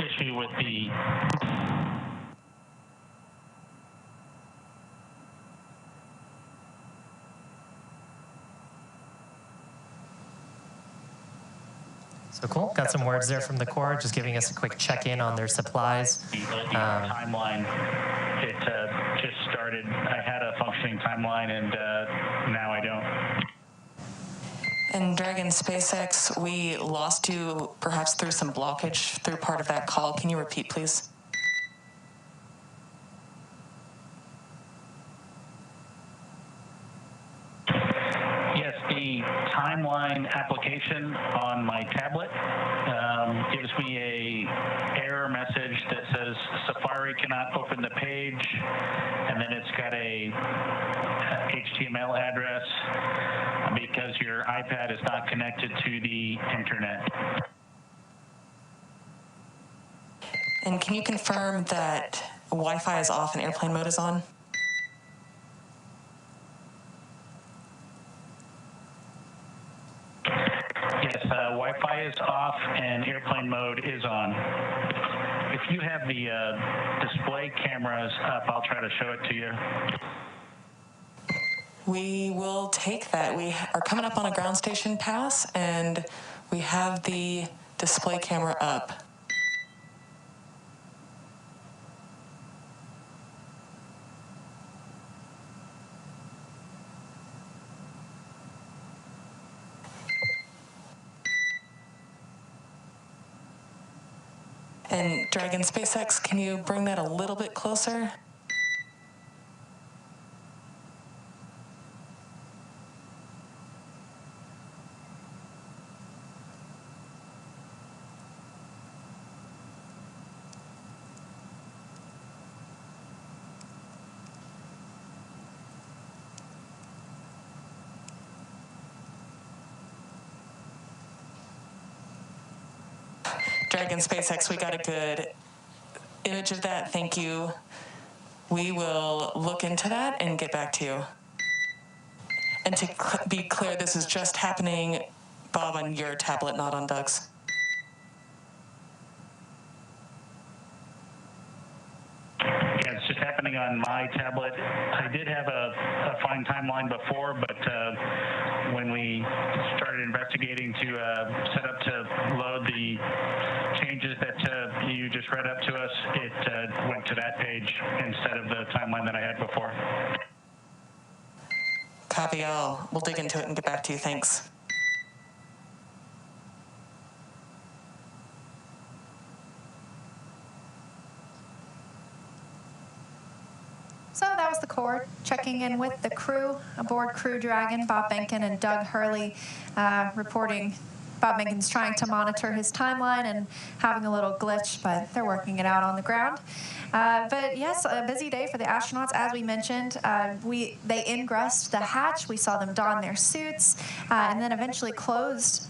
issue with the So cool. Got some words there from the Corps, just giving us a quick check-in on their supplies. Timeline. It just started. I had a functioning timeline, and now I don't. And Dragon SpaceX, we lost you perhaps through some blockage through part of that call. Can you repeat, please? Yes, the timeline application on my tablet gives me a error message that says Safari cannot open the page, and then it's got a HTML address because your iPad is not connected to the internet. And can you confirm that Wi-Fi is off and airplane mode is on? Yes, Wi-Fi is off and airplane mode is on. If you have the display cameras up, I'll try to show it to you. We will take that. We are coming up on a ground station pass, and we have the display camera up. And Dragon SpaceX, can you bring that a little bit closer? Dragon SpaceX, we got a good image of that. Thank you. We will look into that and get back to you. And to be clear, this is just happening, Bob, on your tablet, not on Doug's. Yeah, it's just happening on my tablet. I did have a fine timeline before, but when we started investigating to set up to load the changes that you just just read up to us, it went to that page instead of the timeline that I had before. Copy all. We'll dig into it and get back to you. Thanks. So that was the Corps checking in with the crew aboard Crew Dragon. Bob Behnken and Doug Hurley reporting. Bob Behnken's trying to monitor his timeline and having a little glitch, but they're working it out on the ground. But yes, a busy day for the astronauts. As we mentioned, they ingressed the hatch. We saw them don their suits and then eventually closed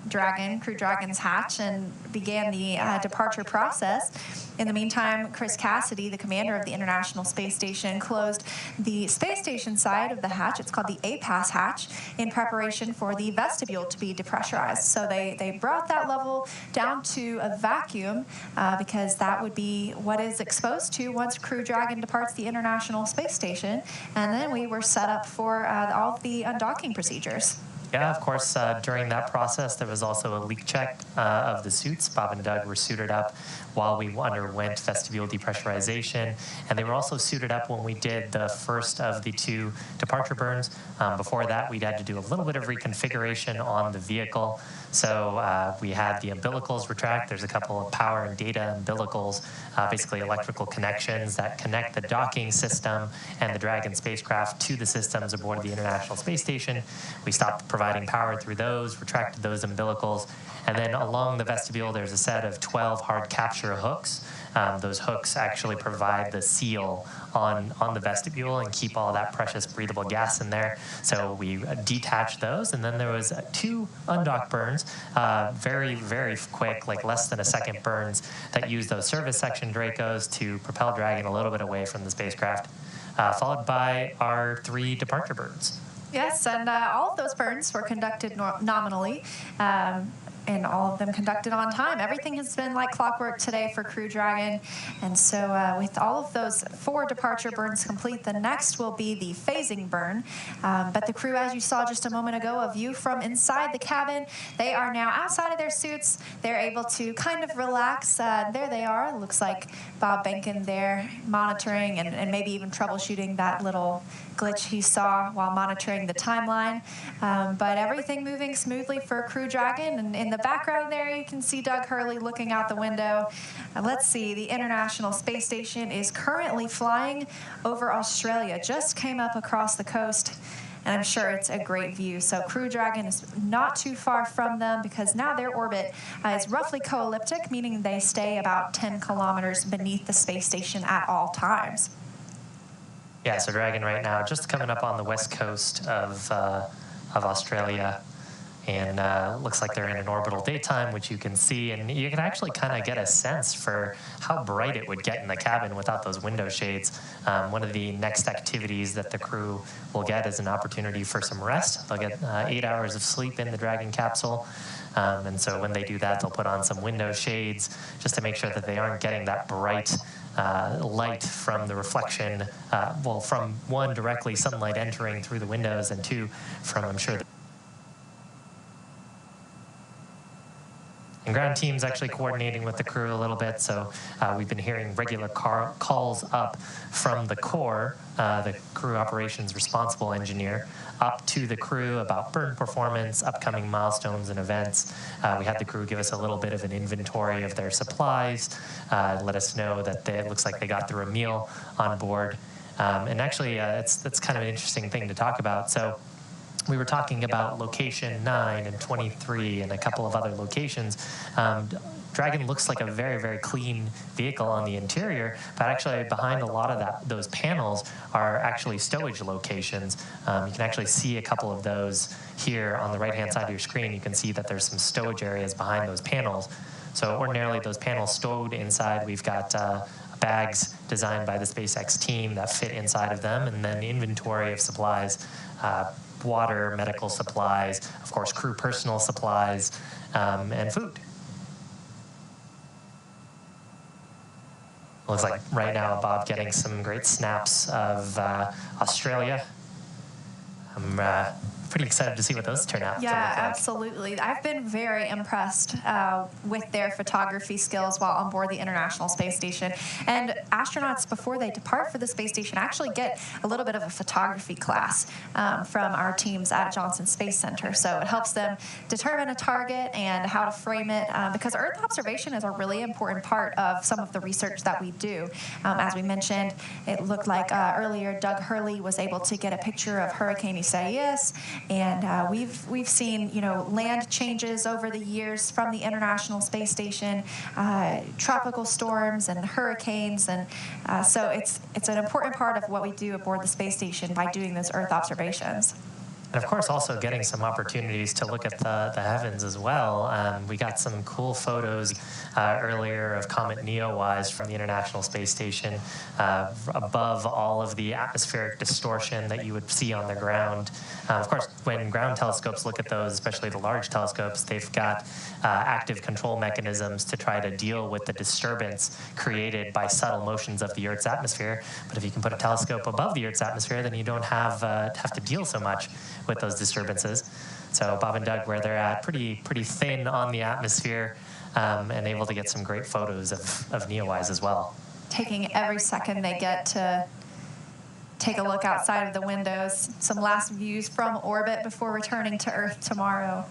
Crew Dragon's hatch and began the departure process. In the meantime, Chris Cassidy, the commander of the International Space Station, closed the space station side of the hatch. It's called the A-Pass hatch in preparation for the vestibule to be depressurized. So they brought that level down to a vacuum because that would be what is exposed to once Crew Dragon departs the International Space Station. And then we were set up for all of the undocking procedures. Yeah, of course, during that process, there was also a leak check of the suits. Bob and Doug were suited up while we underwent vestibule depressurization, and they were also suited up when we did the first of the 2 departure burns. Before that, we'd had to do a little bit of reconfiguration on the vehicle. So we had the umbilicals retract. There's a couple of power and data umbilicals, basically electrical connections that connect the docking system and the Dragon spacecraft to the systems aboard the International Space Station. We stopped providing power through those, retracted those umbilicals, and then along the vestibule there's a set of 12 hard capture hooks. Those hooks actually provide the seal on the vestibule and keep all that precious breathable gas in there. So we detached those, and then there was 2 undock burns, very, very quick, like less than a second burns that use those service section Dracos to propel Dragon a little bit away from the spacecraft, followed by our 3 departure burns. Yes, and all of those burns were conducted nominally, and all of them conducted on time. Everything has been like clockwork today for Crew Dragon, and so with all of those 4 departure burns complete, the next will be the phasing burn. But the crew, as you saw just a moment ago, a view from inside the cabin, they are now outside of their suits. They're able to kind of relax. There they are. It looks like Bob Behnken there monitoring and maybe even troubleshooting that little glitch he saw while monitoring the timeline. But everything moving smoothly for Crew Dragon, and in the background there you can see Doug Hurley looking out the window. Let's see, the International Space Station is currently flying over Australia, just came up across the coast, and I'm sure it's a great view. So Crew Dragon is not too far from them because now their orbit is roughly co-elliptic, meaning they stay about 10 kilometers beneath the space station at all times. Yeah, so Dragon right now just coming up on the west coast of Australia, and looks like they're in an orbital daytime, which you can see, and you can actually kind of get a sense for how bright it would get in the cabin without those window shades. One of the next activities that the crew will get is an opportunity for some rest. They'll get 8 hours of sleep in the Dragon capsule. And so when they do that, they'll put on some window shades just to make sure that they aren't getting that bright light from the reflection, well, from 1, directly sunlight entering through the windows, and 2, from, I'm sure, and ground team's actually coordinating with the crew a little bit, so we've been hearing regular calls up from the Corps, the crew operations responsible engineer, up to the crew about burn performance, upcoming milestones and events. We had the crew give us a little bit of an inventory of their supplies, let us know that it looks like they got through a meal on board. And actually, that's kind of an interesting thing to talk about. So we were talking about location 9 and 23 and a couple of other locations. Dragon looks like a very, very clean vehicle on the interior, but actually behind a lot of those panels are actually stowage locations. You can actually see a couple of those here on the right-hand side of your screen. You can see that there's some stowage areas behind those panels. So ordinarily those panels stowed inside, we've got bags designed by the SpaceX team that fit inside of them, and then inventory of supplies, water, medical supplies, of course crew personal supplies, and food. Looks like right now Bob getting some great snaps of Australia. I'm pretty excited to see what those turn out to Yeah, look like. absolutely. I've been very impressed with their photography skills while on board the International Space Station. And astronauts, before they depart for the space station, actually get a little bit of a photography class from our teams at Johnson Space Center. So it helps them determine a target and how to frame it, because Earth observation is a really important part of some of the research that we do. As we mentioned, it looked like earlier Doug Hurley was able to get a picture of Hurricane Isaias, and we've seen, you know, land changes over the years from the International Space Station, tropical storms and hurricanes, and so it's an important part of what we do aboard the space station by doing those Earth observations. And of course, also getting some opportunities to look at the heavens as well. We got some cool photos earlier of Comet Neowise from the International Space Station above all of the atmospheric distortion that you would see on the ground. Of course, when ground telescopes look at those, especially the large telescopes, they've got active control mechanisms to try to deal with the disturbance created by subtle motions of the Earth's atmosphere. But if you can put a telescope above the Earth's atmosphere, then you don't have to deal so much with those disturbances. So Bob and Doug, where they're at, pretty thin on the atmosphere, and able to get some great photos of Neowise as well. Taking every second they get to take a look outside of the windows, some last views from orbit before returning to Earth tomorrow.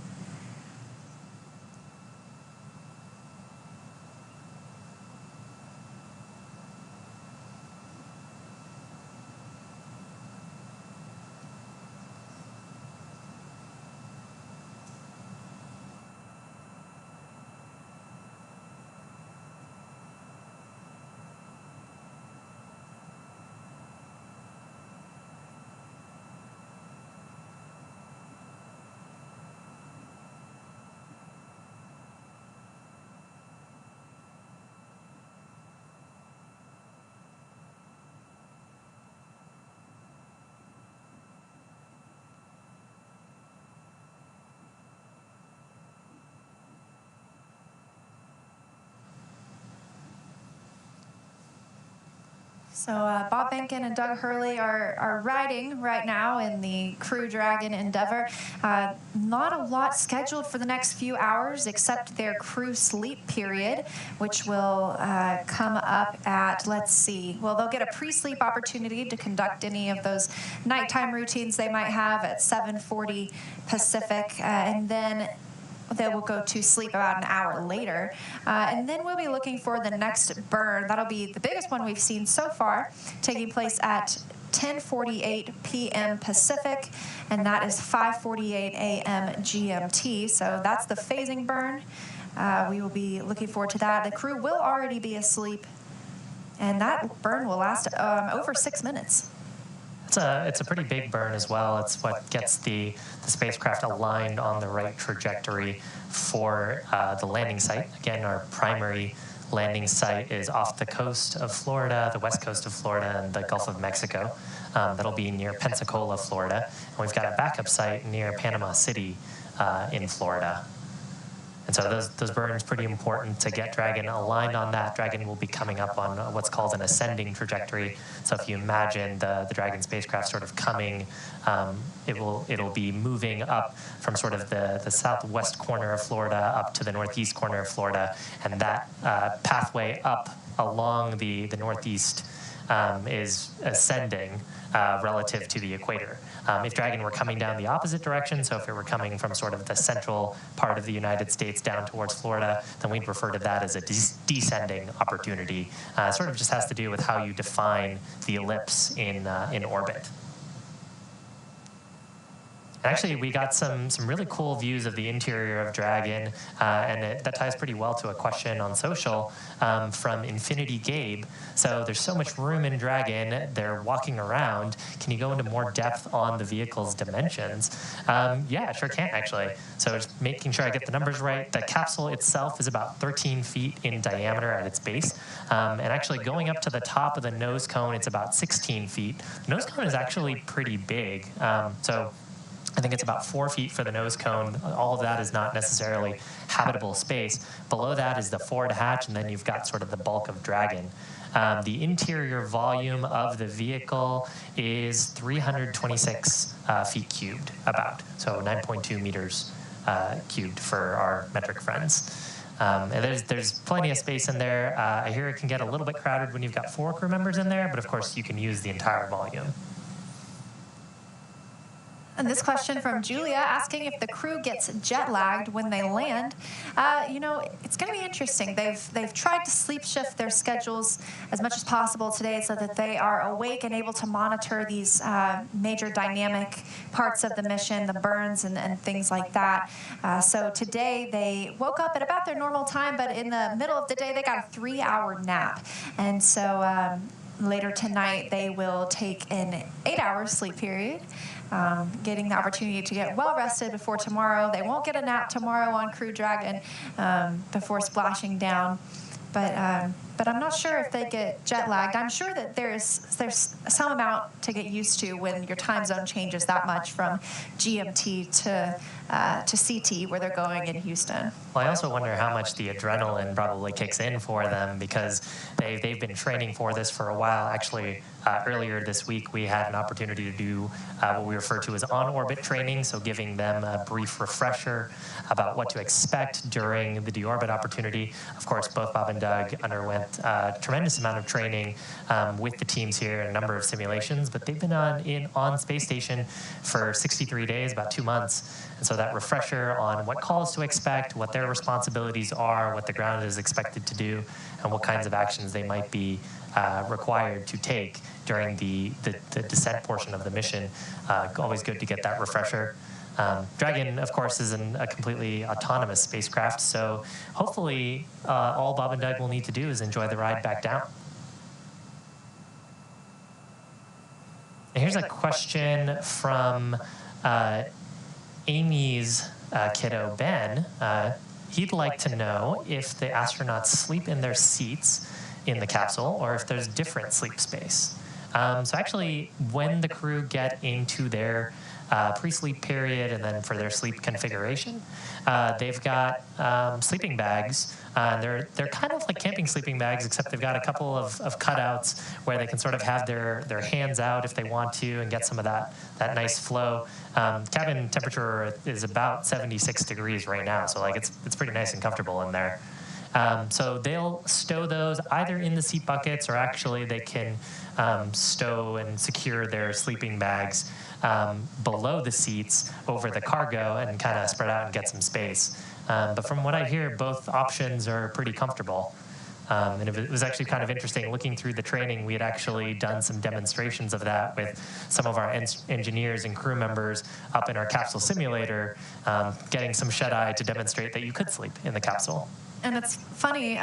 So Bob Behnken and Doug Hurley are riding right now in the Crew Dragon Endeavour. Not a lot scheduled for the next few hours except their crew sleep period, which will come up at, let's see, well, they'll get a pre-sleep opportunity to conduct any of those nighttime routines they might have at 7:40 Pacific, and then they will go to sleep about an hour later. And then we'll be looking for the next burn. That'll be the biggest one we've seen so far, taking place at 10:48 p.m. Pacific, and that is 5:48 a.m. GMT. So that's the phasing burn. We will be looking forward to that. The crew will already be asleep, and that burn will last over 6 minutes. It's a pretty big burn as well. It's what gets the spacecraft aligned on the right trajectory for the landing site. Again, our primary landing site is off the coast of Florida, the west coast of Florida, and the Gulf of Mexico. That'll be near Pensacola, Florida. And we've got a backup site near Panama City in Florida. And so those burns pretty important to get Dragon aligned on that. Dragon will be coming up on what's called an ascending trajectory. So if you imagine the Dragon spacecraft sort of coming, it'll be moving up from sort of the southwest corner of Florida up to the northeast corner of Florida, and that pathway up along the northeast is ascending relative to the equator. If Dragon were coming down the opposite direction, so if it were coming from sort of the central part of the United States down towards Florida, then we'd refer to that as a descending opportunity. Sort of just has to do with how you define the ellipse in orbit. Actually, we got some really cool views of the interior of Dragon, and that ties pretty well to a question on social from Infinity Gabe. So there's so much room in Dragon, they're walking around. Can you go into more depth on the vehicle's dimensions? Yeah, sure can, actually. So just making sure I get the numbers right. The capsule itself is about 13 feet in diameter at its base. And actually going up to the top of the nose cone, it's about 16 feet. The nose cone is actually pretty big. So I think it's about 4 feet for the nose cone. All of that is not necessarily habitable space. Below that is the forward hatch, and then you've got sort of the bulk of Dragon. The interior volume of the vehicle is 326 feet cubed, about, so 9.2 meters cubed for our metric friends. And there's plenty of space in there. I hear it can get a little bit crowded when you've got 4 crew members in there, but of course you can use the entire volume. And this question from Julia asking if the crew gets jet lagged when they land. You know, it's going to be interesting. They've tried to sleep shift their schedules as much as possible today so that they are awake and able to monitor these major dynamic parts of the mission, the burns and things like that. So today they woke up at about their normal time, but in the middle of the day they got a 3-hour nap. And so later tonight they will take an 8-hour sleep period. Getting the opportunity to get well rested before tomorrow. They won't get a nap tomorrow on Crew Dragon before splashing down. But I'm not sure if they get jet lagged. I'm sure that there's some amount to get used to when your time zone changes that much from GMT to CT where they're going in Houston. Well, I also wonder how much the adrenaline probably kicks in for them because they've been training for this for a while. Actually, earlier this week, we had an opportunity to do what we refer to as on-orbit training, so giving them a brief refresher about what to expect during the deorbit opportunity. Of course, both Bob and Doug underwent a tremendous amount of training with the teams here and a number of simulations, but they've been on space station for 63 days, about 2 months. And so that refresher on what calls to expect, what their responsibilities are, what the ground is expected to do, and what kinds of actions they might be required to take during the descent portion of the mission. Always good to get that refresher. Dragon, of course, is a completely autonomous spacecraft, so hopefully all Bob and Doug will need to do is enjoy the ride back down. And here's a question from Amy's kiddo, Ben. He'd like to know if the astronauts sleep in their seats in the capsule or if there's different sleep space. So actually, when the crew get into their pre-sleep period and then for their sleep configuration, they've got sleeping bags. They're kind of like camping sleeping bags, except they've got a couple of cutouts where they can sort of have their hands out if they want to and get some of that nice flow. Cabin temperature is about 76 degrees right now, so like it's pretty nice and comfortable in there. So they'll stow those either in the seat buckets or actually they can stow and secure their sleeping bags below the seats over the cargo and kind of spread out and get some space. But from what I hear, both options are pretty comfortable. And it was actually kind of interesting. Looking through the training, we had actually done some demonstrations of that with some of our engineers and crew members up in our capsule simulator, getting some shut-eye to demonstrate that you could sleep in the capsule. And it's funny,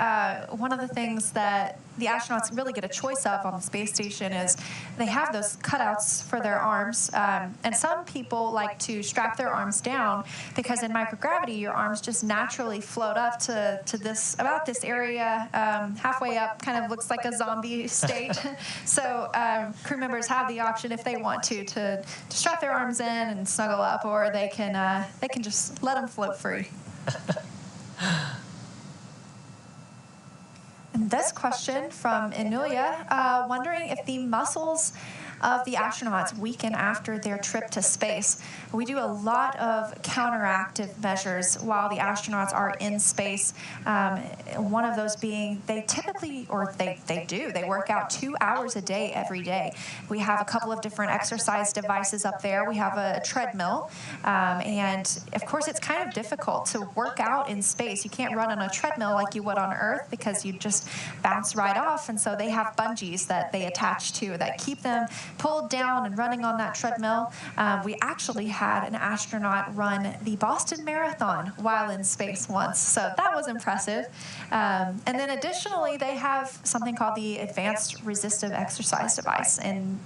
one of the things that the astronauts really get a choice of on the space station is they have those cutouts for their arms. And some people like to strap their arms down because in microgravity, your arms just naturally float up to this, about this area, halfway up, kind of looks like a zombie state. So crew members have the option if they want to strap their arms in and snuggle up, or they can just let them float free. And this question from Inulia, wondering if the muscles of the astronauts weaken after their trip to space. We do a lot of counteractive measures while the astronauts are in space. One of those being they typically, or they work out 2 hours a day every day. We have a couple of different exercise devices up there. We have a treadmill, and of course it's kind of difficult to work out in space. You can't run on a treadmill like you would on Earth because you just bounce right off, and so they have bungees that they attach to that keep them pulled down and running on that treadmill. We actually had an astronaut run the Boston Marathon while in space once, so that was impressive. And then additionally, they have something called the Advanced Resistive Exercise Device,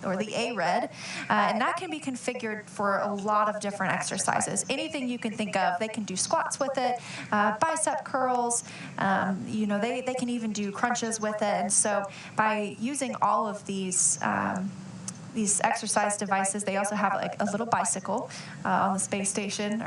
or the ARED, and that can be configured for a lot of different exercises. Anything you can think of, they can do squats with it, bicep curls, they can even do crunches with it. And so by using all of these exercise devices, they also have like a little bicycle on the space station, or